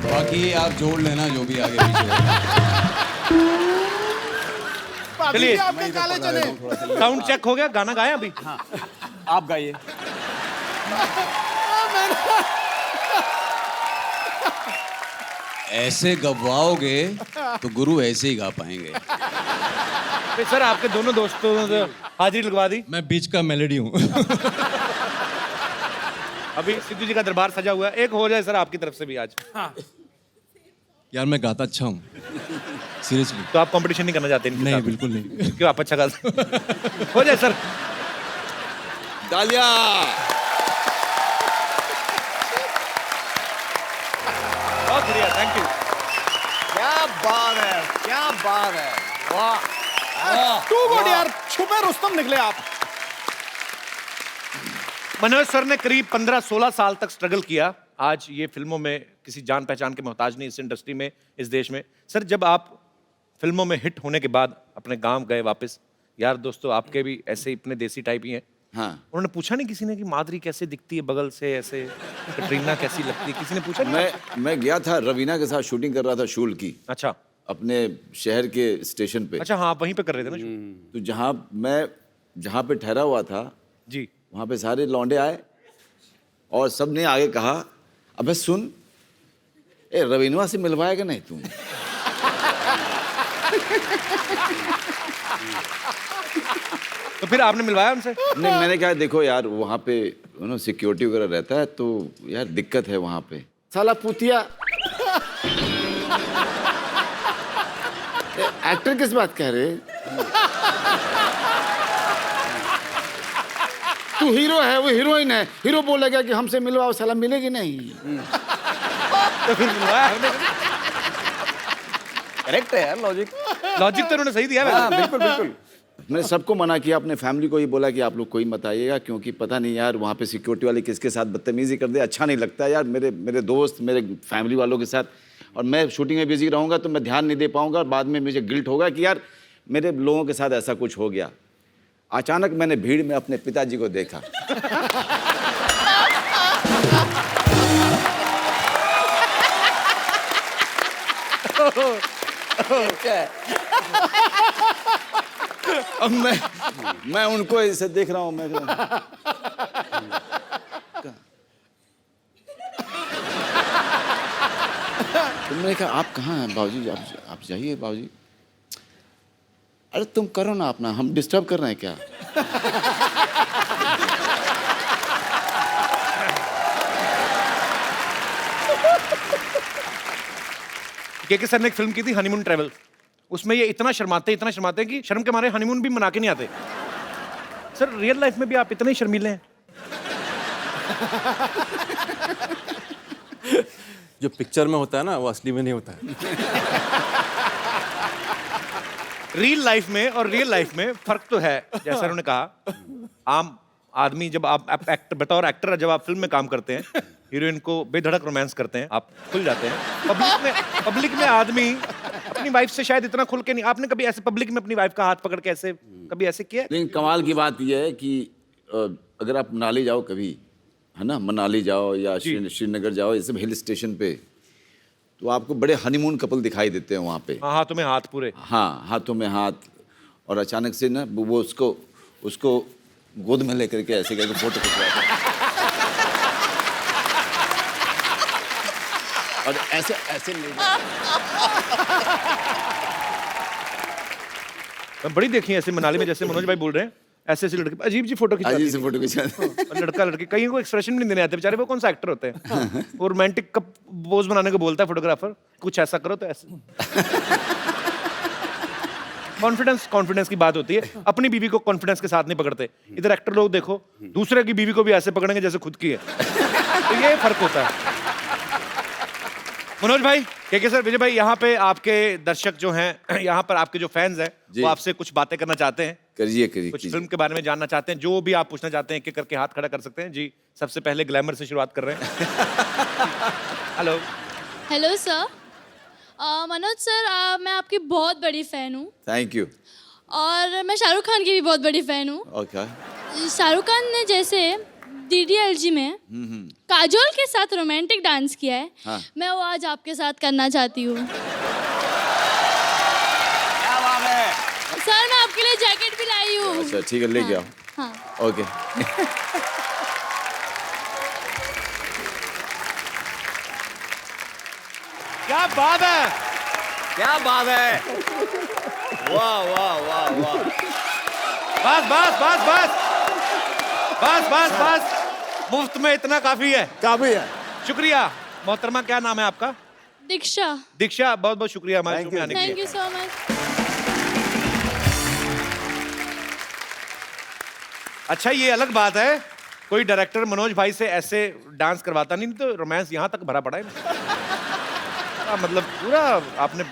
बाकी आप जोड़ लेना जो भी आगे पीछे होगा। चलिए, आपके काले चने। साउंड चेक हो गया, गाना गाया अभी? आप गाइए। ऐसे गवाओगे तो गुरु ऐसे ही गा पाएंगे। फिर सर आपके दोनों दोस्तों ने हाजिरी लगवा दी। मैं बीच का मेलोडी हूँ। अभी सिद्धू जी का दरबार सजा हुआ है, एक हो जाए सर आपकी तरफ से भी आज। यार मैं गाता अच्छा हूँ, सीरियसली। तो आप कंपटीशन नहीं करना चाहते इनके नहीं साथ? बिल्कुल नहीं। क्यों, आप अच्छा गाते हो जाए सर। तालियां। बहुत बढ़िया, थैंक यू। क्या बात है, क्या बात है, वाह। टू गुड यार, छुपे रुस्तम निकले आप। मनोज सर ने करीब 15-16 साल तक स्ट्रगल किया। आज ये फिल्मों में किसी जान पहचान के मोहताज नहीं, इस इंडस्ट्री में, इस देश में। सर जब आप फिल्मों में हिट होने के बाद अपने गांव गए वापस, यार दोस्तों आपके भी ऐसे ही इतने देसी टाइप ही हैं, हाँ। उन्होंने पूछा नहीं किसी ने कि माधुरी कैसे दिखती है बगल से, ऐसे कटरीना कैसी लगती है? किसी ने पूछा नहीं? मैं गया था, रवीना के साथ शूटिंग कर रहा था शूल की। अच्छा। अपने शहर के स्टेशन पे। अच्छा, हाँ वहीं पे कर रहे थे ना शूट। तो जहाँ पे ठहरा हुआ था जी, वहाँ पे सारे लौंडे आए और सबने आगे कहा, अबे सुन, ए रवीनवा से मिलवाएगा नहीं तू? तो फिर आपने मिलवाया उनसे? नहीं, मैंने कहा देखो यार वहाँ पे सिक्योरिटी वगैरह रहता है तो यार दिक्कत है वहाँ पे। साला पुतिया एक्टर किस बात कह रहे? तू हीरो है, वो हीरोइन है। हीरो बोलेगा कि हमसे मिलवाओ, साला मिलेगी नहीं। तो फिर मिलवाया आपने? करेक्ट है यार, लॉजिक लॉजिक तो उन्होंने सही दिया। हाँ, बिल्कुल बिल्कुल। मैंने सबको मना किया, अपने फैमिली को ही बोला कि आप लोग कोई मत आइएगा, क्योंकि पता नहीं यार वहाँ पे सिक्योरिटी वाले किसके साथ बदतमीजी कर दे, अच्छा नहीं लगता यार। मेरे दोस्त, मेरे फैमिली वालों के साथ, और मैं शूटिंग में बिजी रहूँगा तो मैं ध्यान नहीं दे पाऊँगा। बाद में मुझे गिल्ट होगा कि यार मेरे लोगों के साथ ऐसा कुछ हो गया। अचानक मैंने भीड़ में अपने पिताजी को देखा। अब मैं उनको ऐसे देख रहा हूँ। मैं तुमने कहा आप कहाँ हैं बाबूजी? आप जाइए बाबूजी। अरे तुम करो ना अपना, हम डिस्टर्ब कर रहे हैं क्या? के सर ने एक फिल्म की थी हनीमून ट्रैवल, उसमें ये इतना शर्माते हैं कि शर्म के मारे हनीमून भी मना के नहीं आते। सर रियल लाइफ में भी आप इतने ही शर्मीले हैं? जो पिक्चर में होता है ना वो असली में नहीं होता है। रियल लाइफ में और रियल लाइफ में फर्क तो है। जैसा उन्होंने कहा, आम आदमी जब आप एक्टर, बतौर एक्टर जब आप फिल्म में काम करते हैं, हीरोइन को बेधड़क रोमांस करते हैं, आप खुल जाते हैं। पब्लिक में आदमी अपनी वाइफ से शायद इतना खुल के नहीं। आपने कभी ऐसे पब्लिक में अपनी वाइफ का हाथ पकड़ के ऐसे कभी ऐसे किया? लेकिन कमाल की बात यह है कि अगर आप मनाली जाओ कभी, है ना, मनाली जाओ या श्रीनगर जाओ, ये सब हिल स्टेशन पे, तो आपको बड़े हनीमून कपल दिखाई देते हैं वहाँ पे। हाँ, हाथों में हाथ पूरे। हाँ, हाथों में हाथ, और अचानक से ना वो उसको गोद में लेकर के ऐसे करके फोटो खिंचवाते हैं। और ऐसे ले बड़ी देखी है ऐसे मनाली में, जैसे मनोज भाई बोल रहे हैं, ऐसे लड़के अजीब जी फोटो खिंचाते हैं। अजीब से फोटो खिंचाते हैं। और लड़का लड़की कहीं को एक्सप्रेशन भी नहीं देने आते बेचारे। वो कौन सा एक्टर होते हैं? वो रोमांटिक का पोज बनाने को बोलता है फोटोग्राफर, कुछ ऐसा करो तो ऐसे। कॉन्फिडेंस की बात होती है। अपनी बीवी को कॉन्फिडेंस के साथ नहीं पकड़ते। इधर एक्टर लोग देखो, दूसरे की बीवी को भी ऐसे पकड़ेंगे जैसे खुद की है। तो ये फर्क होता है। मनोज भाई, के सर, विजय भाई, यहाँ पे आपके दर्शक जो हैं, यहाँ पर आपके जो फैंस हैं, वो आपसे कुछ बातें करना चाहते हैं। करिए कुछ फिल्म के बारे में जानना चाहते हैं, जो भी आप पूछना चाहते हैं, एक करके हाथ खड़ा कर सकते हैं। जी, सबसे पहले ग्लैमर से शुरुआत कर रहे हैं। Hello sir. मनोज सर, मैं आपकी बहुत बड़ी फैन हूँ। Thank you. और मैं शाहरुख खान की भी बहुत बड़ी फैन हूँ। ओके। शाहरुख खान ने जैसे DDLG में काजोल के साथ रोमांटिक डांस किया है, हाँ। मैं वो आज आपके साथ करना चाहती हूँ। क्या बात है? सर, मैं आपके लिए जैकेट भी लाई हूँ। अच्छा, ठीक है, लेके आओ। हाँ। ओके। क्या बात है, क्या बात है? वाह वाह वाह वाह। बस मुफ्त में इतना काफी है। शुक्रिया। मोहतरमा, क्या नाम है आपका? दीक्षा। दीक्षा, बहुत बहुत शुक्रिया हमारे शो में आने के लिए। Thank you so much. अच्छा, ये अलग बात है, कोई डायरेक्टर मनोज भाई से ऐसे डांस करवाता नहीं, तो रोमांस यहाँ तक भरा पड़ा है। मतलब पूरा आपने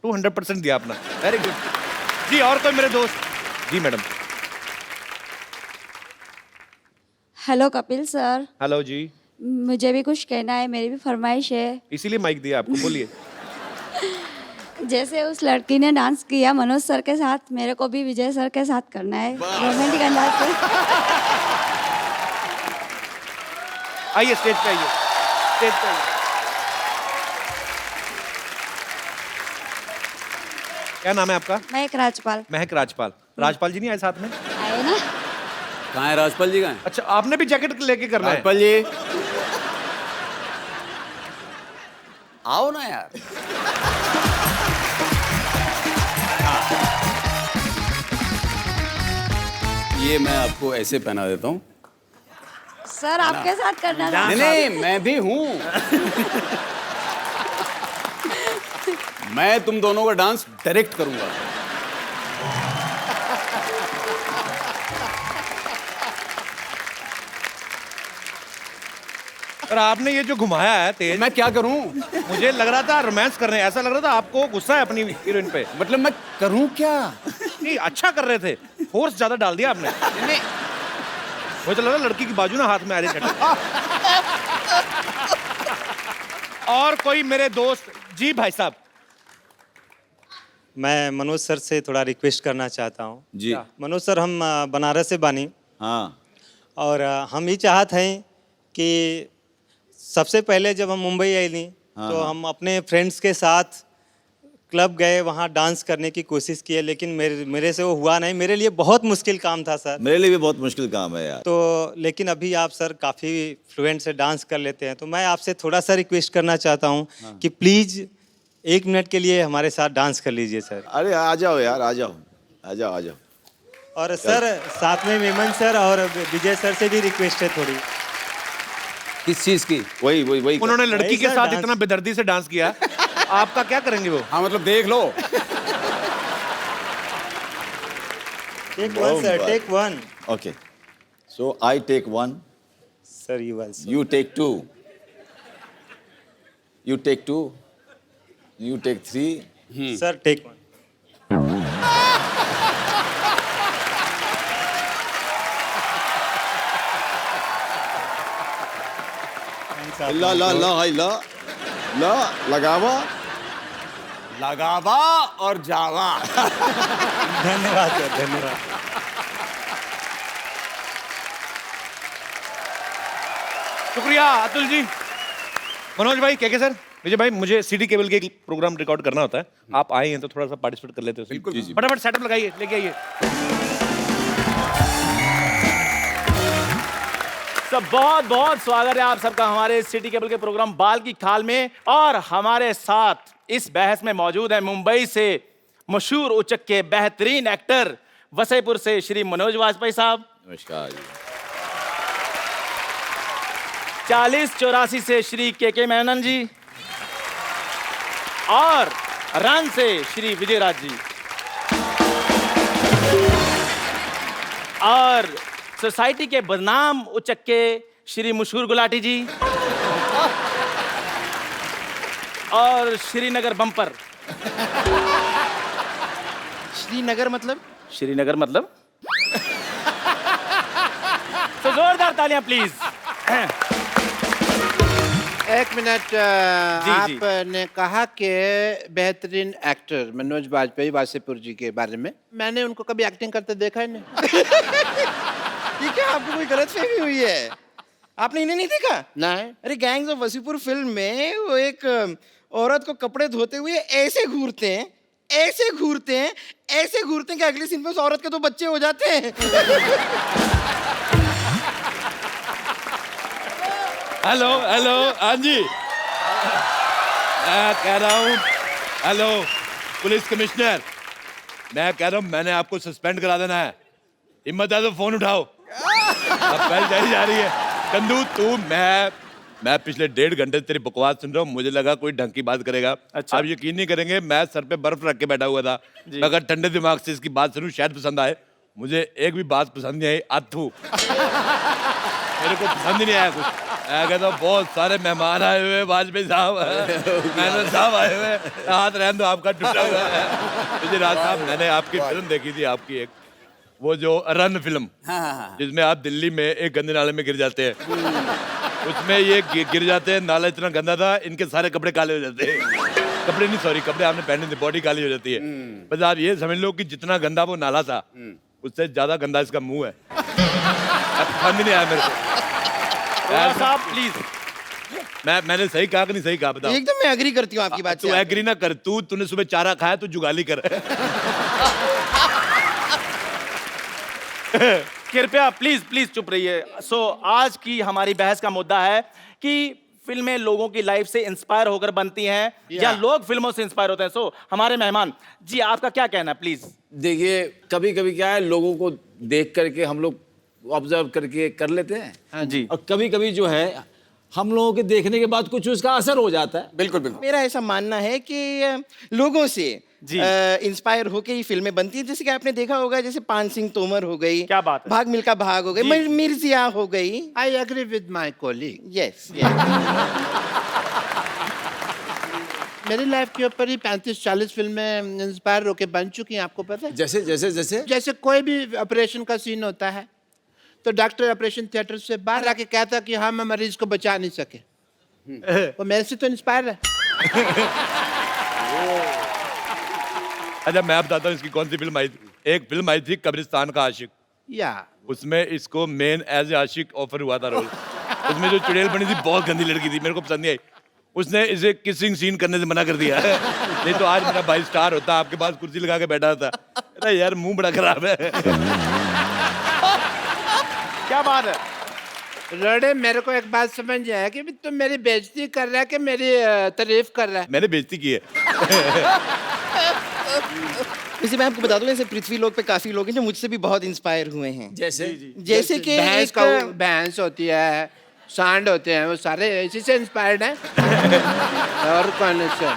200% दिया अपना। वेरी गुड जी। और कोई मेरे दोस्त? जी madam. Hello Kapil sir. Hello जी। मुझे भी कुछ कहना है, मेरी भी फरमाइश है। इसीलिए माइक दिया आपको, बोलिए। जैसे उस लड़की ने डांस किया मनोज सर के साथ, मेरे को भी विजय सर के साथ करना है, रोमांटिक अंदाज से। आइए स्टेज पे, आइए स्टेज पे आइए। क्या नाम है आपका? महक राजपाल। महक राजपाल। राजपाल जी नहीं आए साथ में? आए ना। कहाँ है राजपाल जी? कहाँ है? अच्छा, आपने भी जैकेट लेके करना है? राजपाल जी आओ ना यार। ये मैं आपको ऐसे पहना देता हूँ। सर आपके साथ करना था। नहीं, मैं भी हूँ। मैं तुम दोनों का डांस डायरेक्ट करूंगा। पर आपने ये जो घुमाया है तेज, मैं क्या करूं? मुझे लग रहा था रोमांस कर रहे हैं, ऐसा लग रहा था आपको गुस्सा है अपनी हीरोइन पे। मतलब मैं करूं क्या? नहीं, अच्छा कर रहे थे, फोर्स ज्यादा डाल दिया आपने। नहीं, मुझे तो लगा लड़की की बाजू ना हाथ में आ रही है। और कोई मेरे दोस्त? जी भाई साहब। मैं मनोज सर से थोड़ा रिक्वेस्ट करना चाहता हूँ जी। मनोज सर, हम बनारस से बानी। हाँ। और हम ये चाहते हैं कि सबसे पहले जब हम मुंबई आई थी तो हम अपने फ्रेंड्स के साथ क्लब गए, वहाँ डांस करने की कोशिश किए, लेकिन मेरे से वो हुआ नहीं। मेरे लिए बहुत मुश्किल काम था सर। मेरे लिए भी बहुत मुश्किल काम है यार। तो लेकिन अभी आप सर काफ़ी फ्लुएंट से डांस कर लेते हैं, तो मैं आपसे थोड़ा सा रिक्वेस्ट करना चाहता हूँ कि प्लीज़ 1 मिनट के लिए हमारे साथ डांस कर लीजिए सर। अरे आ जाओ यार, आ जाओ आ जाओ आ जाओ। और सर साथ में मेमन सर और विजय सर से भी रिक्वेस्ट है थोड़ी। किस चीज की? वही वही वही। उन्होंने लड़की के सर, साथ डांस। इतना बेदर्दी से डांस किया, आपका क्या करेंगे वो? हाँ मतलब देख लो। Take 1 sir, take 1। Okay, so I take 1, sir you also. you take 2, you take 2, you take 3। Sir take 1। ला ला ला हाय ला ला लगावा लगावा और जावा। धन्यवाद सर, धन्यवाद। शुक्रिया अतुल जी। मनोज भाई, के सर, विजय भाई, मुझे सिटी केबल के एक प्रोग्राम रिकॉर्ड करना होता है, आप आए हैं तो थोड़ा सा पार्टिसिपेट कर लेते हो। बिल्कुल। फटाफट सेटअप लगाइए, लेके आइए। सब बहुत बहुत स्वागत है आप सबका हमारे सिटी केबल के प्रोग्राम बाल की खाल में। और हमारे साथ इस बहस में मौजूद है मुंबई से मशहूर उचक के बेहतरीन एक्टर, वसईपुर से श्री मनोज वाजपेयी साहब। नमस्कार जी। 4084 से श्री के मेनन जी, और रन से श्री विजय राज जी, और सोसाइटी के बदनाम उचक के श्री मशहूर गुलाटी जी, और श्रीनगर बम्पर। श्रीनगर मतलब? श्रीनगर मतलब तो जोरदार तालियां प्लीज। एक मिनट, आपने कहा कि बेहतरीन एक्टर मनोज वाजपेयी वासेपुर जी के बारे में, मैंने उनको कभी एक्टिंग करते देखा ही नहीं। ये क्या आपको कोई गलतफहमी हुई है? आपने इन्हें नहीं देखा? नहीं। अरे गैंग्स ऑफ वसीपुर फिल्म में वो एक औरत को कपड़े धोते हुए ऐसे घूरते हैं, ऐसे घूरते हैं, ऐसे घूरते हैं कि अगले सीन में उस औरत के 2 बच्चे हो जाते हैं। हेलो हेलो, हाँ जी, मैं कह रहा हूँ, हेलो पुलिस कमिश्नर, मैं कह रहा हूँ मैंने आपको सस्पेंड करा देना है। हिम्मत है तो फोन उठाओ। अब पहले जारी जा रही है। कंदू तू, मैं पिछले 1.5 घंटे से तेरी बकवास सुन रहा हूँ, मुझे लगा कोई ढंग की बात करेगा। अच्छा। आप यकीन नहीं करेंगे, मैं सर पे बर्फ रख के बैठा हुआ था, मैं अगर ठंडे दिमाग से इसकी बात सुनूं शायद पसंद आए। मुझे एक भी बात पसंद नहीं आई। अथू मेरे को पसंद ही नहीं आया कुछ। मैं कहता हूँ बहुत सारे मेहमान आए हुए, वाजपेयी साहब, मेनन साहब आए हुए, हाथ रहने दो, आपका टूटा हुआ है। मुझे राज साहब, मैंने आपकी फिल्म देखी थी, आपकी एक वो जो रन फिल्म, जिसमें आप दिल्ली में एक गंदे नाले में गिर जाते हैं, उसमें ये गिर जाते हैं, नाला इतना गंदा था, इनके सारे कपड़े काले हो जाते हैं। कपड़े नहीं, सॉरी, कपड़े आपने पहने थे, बॉडी काली हो जाती है। बस आप ये समझ लो कि जितना गंदा वो नाला था, उससे ज्यादा गंदा इसका मुंह है। पसंद ही नहीं आया मेरे को। साहब प्लीज, मैंने सही कहा कि नहीं सही कहा, बताओ। एकदम मैं एग्री करती हूँ आपकी बात से। तू एग्री ना कर, तूने सुबह चारा खाया, तू जुगाली कर। कृपया प्लीज प्लीज चुप रहिए। सो आज की हमारी बहस का मुद्दा है कि फिल्में लोगों की लाइफ से इंस्पायर होकर बनती हैं या लोग फिल्मों से इंस्पायर होते हैं। सो हमारे मेहमान जी, आपका क्या कहना है प्लीज? देखिए, कभी कभी क्या है, लोगों को देख करके हम लोग ऑब्जर्व करके कर लेते हैं। हाँ जी। और कभी कभी जो है हम लोगों के देखने के बाद कुछ उसका असर हो जाता है। बिल्कुल बिल्कुल। मेरा ऐसा मानना है कि लोगों से इंस्पायर होके ही फिल्में बनती है। जैसे कि आपने देखा होगा, जैसे पान सिंह तोमर हो गई, क्या बात है, भाग मिल्खा भाग हो गई, मिर्जिया हो गई। I agree with my colleague. Yes. मेरी लाइफ के ऊपर ही 35-40 फिल्में इंस्पायर होके बन चुकी हैं, आपको पता है? जैसे जैसे जैसे जैसे कोई भी ऑपरेशन का सीन होता है तो डॉक्टर ऑपरेशन थिएटर से बाहर आके कहता कि हम मरीज को बचा नहीं सके, वो मेरे से तो इंस्पायर है। अच्छा, मैं बताता हूँ इसकी कौन सी फिल्म आई थी। एक फिल्म आई थी कब्रिस्तान का आशिक, या उसमें इसको मेन एज ए आशिक ऑफर हुआ था रोल। उसमें जो चुड़ैल बनी थी बहुत गंदी लड़की थी, मेरे को पसंद नहीं आई। उसने इसे किसिंग सीन करने से मना कर दिया है। नहीं तो आज मेरा भाई स्टार होता, आपके पास कुर्सी लगा के बैठा था। अरे यार, मुंह बड़ा खराब है। क्या बात है? रोड़े, मेरे को एक बात समझ आया कि तुम मेरी बेइज्जती कर रहा है कि मेरी तारीफ कर रहा है? मैंने बेइज्जती की है। वैसे मैं आपको बता दूं, ऐसे पृथ्वी लोक पे काफी लोग हैं जो मुझसे भी बहुत इंस्पायर हुए हैं। जैसे कि भैंस होती है, सांड होते हैं, वो सारे इसी से इंस्पायर्ड हैं। और कौन से?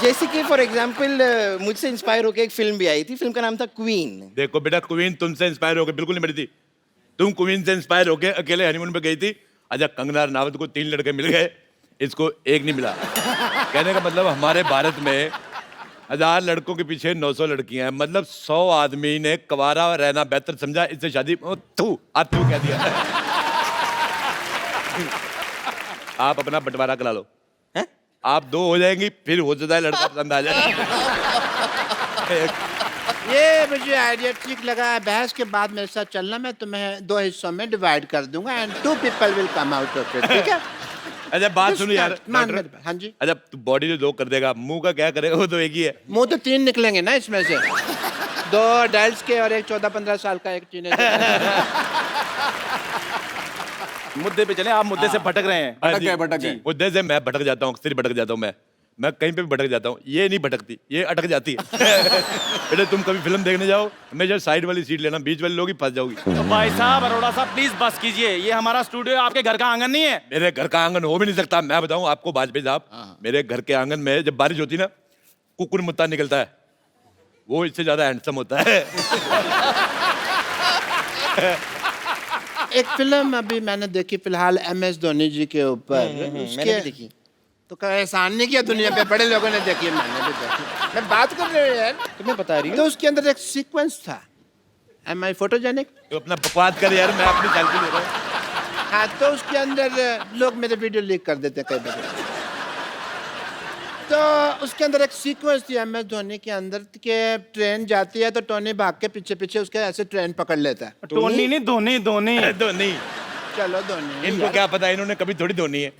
जैसे कि फॉर एग्जांपल मुझसे इंस्पायर होकर एक फिल्म भी आई थी, फिल्म का नाम था क्वीन। देखो बेटा, क्वीन तुमसे इंस्पायर होकर बिल्कुल नहीं बनी थी। तुम क्वीन से इंस्पायर होकर अकेले हनीमून पे गई थी। अच्छा, कंगना रनावत को 3 लड़के मिल गए, इसको एक नहीं मिला। कहने का मतलब हमारे भारत में 1000 लड़कों के पीछे 900 लड़कियां हैं। मतलब 100 आदमी ने कवारा रहना बेहतर समझा, इससे शादी तू कह दिया। आप अपना बंटवारा करा लो, आप 2 हो जाएंगी, फिर हो जाता है लड़का पसंद आ जाए। ये मुझे आइडिया ठीक लगा। बहस के बाद मेरे साथ चलना, मैं तुम्हें 2 हिस्सों में डिवाइड कर दूंगा and 2 people will come out of it, ठीक है? अच्छा, बात सुनो यार। हाँ जी। अच्छा, तू बॉडी तो 2 कर देगा, मुंह का क्या करेगा? वो तो एक ही है। मुंह तो 3 निकलेंगे ना इसमें से, 2 अडल्ट्स के और एक 14-15 साल का, एक टीनेजर। मुद्दे पे चले, आप मुद्दे से भटक रहे हैं। भटक गए। मुद्दे से मैं भटक जाता हूँ, अक्सर भटक जाता हूँ। मैं कहीं पे भी भटक जाता हूँ, ये नहीं भटकती, ये अटक जाती है। बेटे, तुम कभी फिल्म देखने जाओ, हमेशा साइड वाली सीट लेना, बीच वाले लोग ही फंस जाओगी। तो भाई साहब, अरोड़ा साहब, प्लीज बस कीजिए। ये हमारा स्टूडियो, आपके घर का आंगन नहीं है। मेरे घर का आंगन हो भी नहीं सकता। मैं बताऊं आपको वाजपेयी साहब, मेरे घर के आंगन में जब बारिश होती ना, कुकुर मुत्ता निकलता है, वो इससे ज्यादा हैंडसम होता है। एक फिल्म अभी मैंने देखी फिलहाल MS धोनी जी के ऊपर। मैंने भी देखी। तो क्या एहसान नहीं किया दुनिया पे, बड़े लोगों ने देखी, मैंने भी देखी। मैं बात कर रही हूँ यार, तुम्हें बता रही हूँ। तो उसके अंदर एक सीक्वेंस था, Am I photogenic? तो अपना बकवास कर यार, मैं अपनी सेल्फी ले रहा हूँ। हाँ, तो उसके अंदर लोग मेरे वीडियो लीक कर देते कई बार। तो उसके अंदर एक सीक्वेंस थी MS धोनी के अंदर के ट्रेन जाती है तो टोनी भाग के पीछे पीछे उसके ऐसे ट्रेन पकड़ लेता है। टोनी नहीं, धोनी धोनी धोनी। चलो धोनी। इनको क्या पता, इन्होंने कभी थोड़ी धोनी है।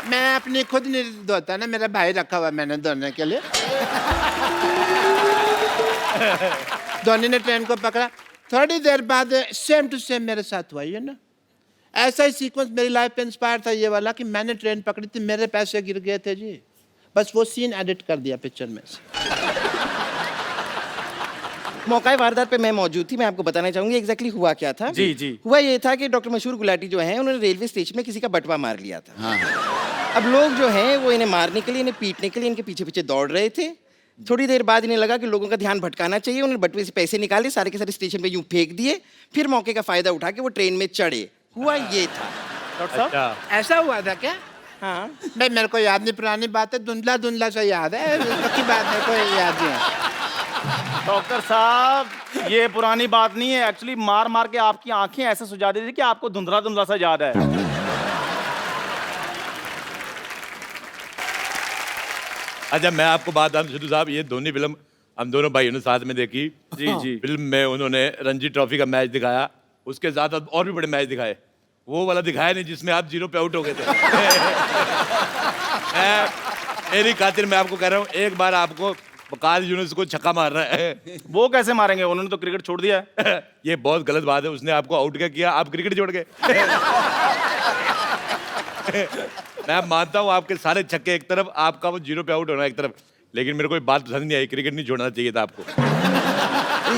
मैं अपनी खुद नहीं धोता ना, मेरा भाई रखा हुआ मैंने धोने के लिए। धोनी ने ट्रेन को पकड़ा, थोड़ी देर बाद सेम टू सेम मेरे साथ हुआ, ना ऐसा ही सीक्वेंस मेरी लाइफ पे इंस्पायर था ये वाला कि मैंने ट्रेन पकड़ी थी, मेरे पैसे गिर गए थे जी, बस वो सीन एडिट कर दिया पिक्चर में से। मौका वारदात पे मैं मौजूद थी, मैं आपको बताना चाहूंगी एग्जैक्टली हुआ क्या था। जी जी। हुआ ये था कि डॉक्टर मशहूर गुलाटी जो हैं, उन्होंने रेलवे स्टेशन में किसी का बटवा मार लिया था। हाँ। अब लोग जो हैं वो इन्हें मारने के लिए, इन्हें पीटने के लिए इनके पीछे पीछे दौड़ रहे थे। थोड़ी देर बाद इन्हें लगा कि लोगों का ध्यान भटकाना चाहिए, उन्होंने बटवे से पैसे निकाले, सारे के सारे स्टेशन पे यूं फेंक दिए, फिर मौके का फायदा उठा के वो ट्रेन में चढ़े। हुआ ये था। डॉक्टर साहब, ऐसा हुआ था क्या? हाँ भाई, मेरे को याद नहीं, पुरानी बात है, धुंधला धुंधला सा याद है, बाकी बात मेरे को याद नहीं है। डॉक्टर साहब, ये पुरानी बात नहीं है, एक्चुअली मार मार के आपकी आंखें ऐसे सुझा दी थी कि आपको धुंधला धुंधला सा याद है। अच्छा, मैं आपको बात बताऊं सिद्धू साहब, ये धोनी फिल्म हम दोनों भाइयों ने साथ में देखी। जी जी। फिल्म में उन्होंने रणजी ट्रॉफी का मैच दिखाया, उसके साथ और भी बड़े मैच दिखाए, वो वाला दिखाया नहीं जिसमें आप 0 पे आउट हो गए थे। मेरी खातिर मैं आपको कह रहा हूँ, एक बार आपको वकार यूनुस को छक्का मारना है। वो कैसे मारेंगे, उन्होंने तो क्रिकेट छोड़ दिया है। ये बहुत गलत बात है, उसने आपको आउट क्या किया, आप क्रिकेट छोड़ गए। मैं मानता हूँ आपके सारे छक्के एक तरफ, आपका वो 0 पे आउट होना एक तरफ, लेकिन मेरे को एक बात पसंद नहीं आई, क्रिकेट नहीं छोड़ना चाहिए था आपको।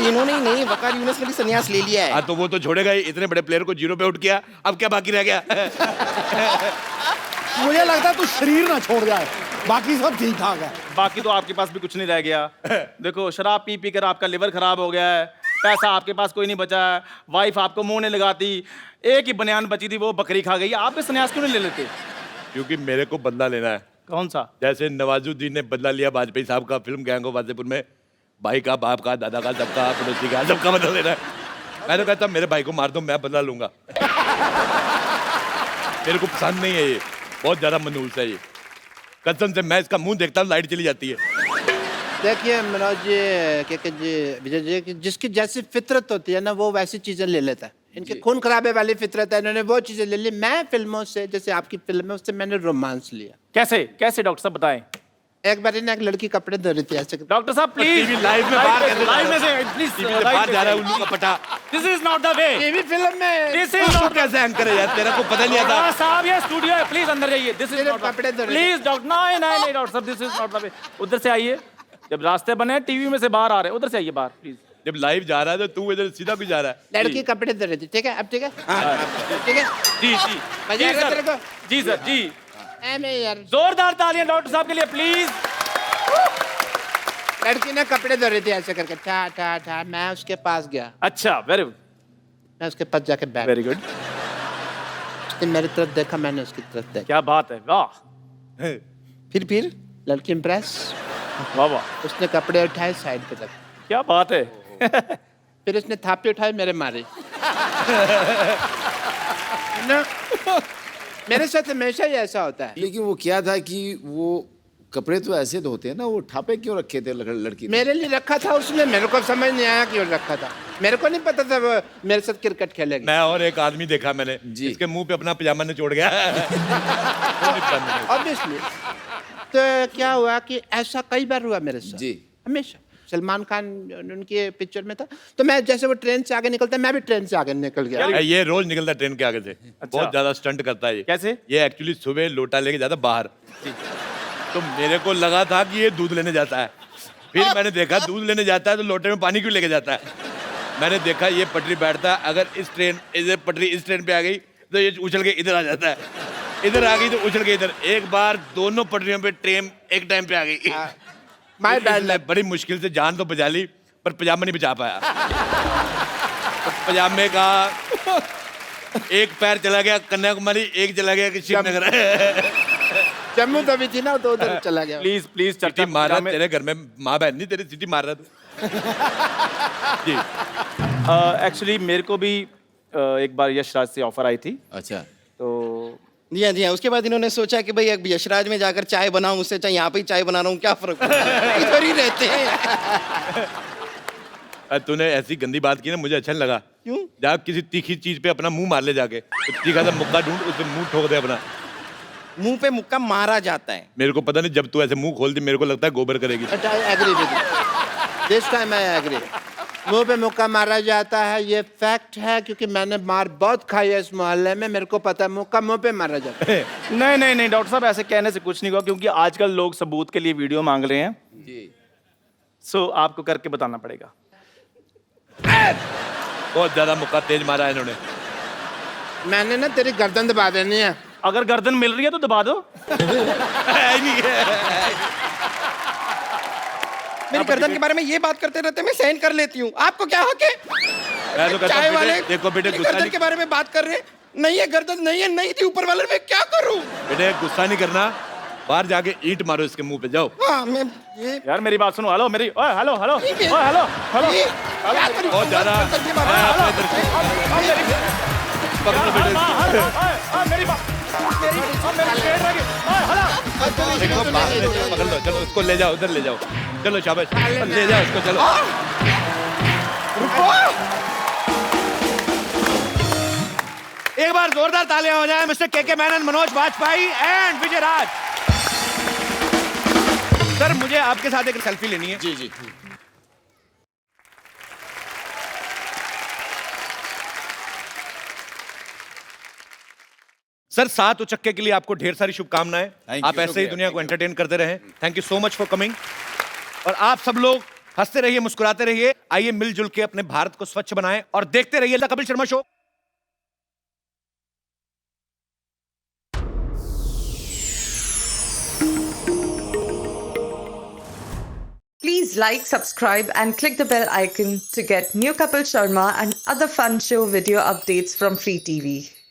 इन्होंने ही नहीं, वकार यूनुस ने भी संन्यास ले लिया है। हाँ तो वो तो छोड़ेगा ही, इतने बड़े प्लेयर को 0 पे आउट किया, अब क्या बाकी रह गया। मुझे लगता है तू शरीर ना छोड़ जाए, बाकी सब ठीक ठाक है। बाकी तो आपके पास भी कुछ नहीं रह गया। देखो शराब पी पी कर आपका लिवर खराब हो गया है, पैसा आपके पास कोई नहीं बचा है, वाइफ आपको मुंह नहीं लगाती, एक ही बनियान बची थी वो बकरी खा गई। आप भी संन्यास क्यों नहीं ले लेते? क्योंकि मेरे को बदला लेना है। कौन सा? जैसे नवाजुद्दीन ने बदला लिया वाजपेयी साहब का फिल्म गैंग ऑफ वासेपुर में, भाई का, बाप का, दादा का, सबका, पड़ोसी का, सबका बदला लेना है। मैं तो कहता मेरे भाई को मार दो, मैं बदला लूंगा। मेरे को पसंद नहीं है ये, बहुत ज्यादा मनहूस है ये। कसम से मैं इसका मुंह देखता हूँ लाइट चली जाती है। देखिए मनोज जी, क्या जी, विजय जी, कि जिसकी जैसी फितरत होती है ना वो वैसी चीजें ले लेता है। इनके खून खराबे वाली फितरत है, इन्होंने वो चीजें ले ली। मैं फिल्मों से, जैसे आपकी फिल्म है, उससे मैंने रोमांस लिया। कैसे कैसे डॉक्टर साहब बताएं? एक बार ना एक लड़की कपड़े धो रही थी ऐसे। डॉक्टर साहब प्लीज लाइव में बाहर कैसे लाइव में से प्लीज बाहर जा रहा है उल्लू का पटा। This is not the way. TV film में दिस इज नॉट कैसे एंकर है यार, तेरा को पता नहीं आता। साहब ये स्टूडियो है, प्लीज अंदर जाइए। दिस इज नॉट कपड़े धो रहे प्लीज डॉक्टर, नहीं नहीं नहीं डॉक्टर साहब, this is not the way. उधर से आइए, जब रास्ते बने टीवी में से बाहर आ रहे हैं, उधर से आइए बाहर प्लीज। जब लाइव जा रहा है तो तू इधर सीधा भी जा रहा है। लड़की कपड़े धो रही थी, ठीक है? अब ठीक है, ठीक है जी जी मजा जी आ रहा है तेरे सर, को? जी सर जी। मैं यार जोरदार तालियां डॉक्टर साहब के लिए प्लीज। लड़की ने कपड़े धो रही थी ऐसे करके, ठा ठा ठा। मैं उसके पास गया। अच्छा, वेरी गुड, मैं उसके पास जाके बैठ। Very good. उसने मेरी तरफ देखा, मैंने उसकी तरफ देखा। क्या बात है, वाह। फिर लड़की इम्प्रेस, वाह वाह। उसने कपड़े उठाए साइड पे रख। क्या बात है। फिर उसने थापी उठाए मेरे मारे ना। मेरे साथ हमेशा ही ऐसा होता है। लेकिन वो क्या था कि वो कपड़े तो ऐसे धोते हैं ना, वो ठापे क्यों रखे थे लड़की ने? मेरे लिए रखा था उसने, मेरे को समझ नहीं आया क्यों रखा था। मेरे को नहीं पता था वो मेरे साथ क्रिकेट खेलेगी। मैं और एक आदमी देखा मैंने जी, इसके मुंह पे अपना पजामा ने छोड़ गया। ऑब्वियसली। तो क्या हुआ कि ऐसा कई बार हुआ मेरे साथ जी, हमेशा। सलमान खान उनके पिक्चर में था, तो मैं जैसे वो ट्रेन से आगे निकलता, मैं भी ट्रेन से आगे निकल गया। ये रोज निकलता है ट्रेन के आगे से। बहुत ज्यादा स्टंट करता है ये। कैसे? ये एक्चुअली सुबह लोटा लेके जाता बाहर, तो मेरे को लगा था कि ये दूध लेने जाता है। फिर मैंने देखा दूध लेने जाता है तो लोटे में पानी क्यों लेके जाता है। मैंने देखा ये पटरी बैठता है, अगर इस पटरी इस ट्रेन पे आ गई तो ये उछल के इधर आ जाता है, इधर आ गई तो उछल के इधर। एक बार दोनों पटरियों पे ट्रेन एक टाइम पे आ गई। My bad. बड़ी मुश्किल से जान तो बचा ली, पर पजामा नहीं बचा पाया। तो पजामे का एक पैर चला गया कन्याकुमारी, एक चला गया कि श्रीनगर। जम्मू तभी थी ना, तो उधर चला गया। प्लीज प्लीज सिटी मार रहा तेरे घर में, माँ बहन नहीं तेरी सिटी मार रहा तू। जी एक्चुअली मेरे को भी एक बार यशराज से ऑफर आई थी। अच्छा। तो जी हाँ। उसके बाद इन्होंने सोचा कि भाई अब यशराज में जाकर चाय बनाऊं, उससे चाहे यहाँ पे ही चाय बना रहा हूँ, क्या फर्क पड़ता है, इधर ही रहते हैं। तूने ऐसी गंदी बात की ना, मुझे अच्छा नहीं लगा। क्यों? जा किसी तीखी चीज पे अपना मुंह मार ले जाके, तो तीखा सा मुक्का ढूंढ, उस पे मुंह ठोक दे अपना। मुंह पे मुक्का मारा जाता है। मेरे को पता नहीं, जब तू ऐसे मुंह खोल दी मेरे को लगता है गोबर करेगी। This time I agree. मुंह पे मुक्का मारा जाता है, ये फैक्ट है, क्योंकि मैंने मार बहुत खाई है इस मोहल्ले में, मेरे को पता है मुक्का मुंह पे मारा जाता है। नहीं नहीं नहीं डॉक्टर साहब, ऐसे कहने से कुछ नहीं हुआ, क्योंकि आजकल लोग सबूत के लिए वीडियो मांग रहे हैं जी। सो आपको करके बताना पड़ेगा। बहुत ज्यादा मुक्का तेज मारा है इन्होंने। मैंने ना तेरी गर्दन दबा देनी है। अगर गर्दन मिल रही है तो दबा दो। मेरी गर्दन के बारे में ये बात करते रहते मैं सहन कर लेती हूँ, आपको क्या हक है? मैं तो कहता चाय हूं, वाले देखो बेटे गुस्सा गर्दन नहीं, के बारे में बात कर रहे, नहीं है गर्दन, नहीं है, नहीं थी ऊपर वाले, मैं क्या करूँ? बेटे गुस्सा नहीं करना, बाहर जाके ईंट मारो इसके मुंह पे, जाओ। हाँ मैं ये यार मेरी बात सुनो, हेलो मेरी, ओए हेलो हेलो ओए हेलो हेलो। बहुत ज्यादा पकड़ो बेटे, मेरी बात देखो पकड़ लो, चलो उसको ले जाओ, उधर ले जाओ, चलो शाबाश, ले जाओ उसको, चलो। एक बार जोरदार तालियां हो जाए mister K Menon, Manoj Bajpayee and Vijay Raaz. Sir मुझे आपके साथ एक सेल्फी लेनी है। जी जी। सर 7 उचक्के के लिए आपको ढेर सारी शुभकामनाएं। Thank आप you, ऐसे ही शुक्रिया, दुनिया को thank you। एंटरटेन करते रहें। Thank you so much for coming. और आप सब लोग हंसते रहिए, मुस्कुराते रहिए। आइए मिलजुल के अपने भारत को स्वच्छ बनाएं और देखते रहिए the Kapil Sharma show. Please like, subscribe, and click the bell icon to get new Kapil Sharma and other fun show video updates from Free TV.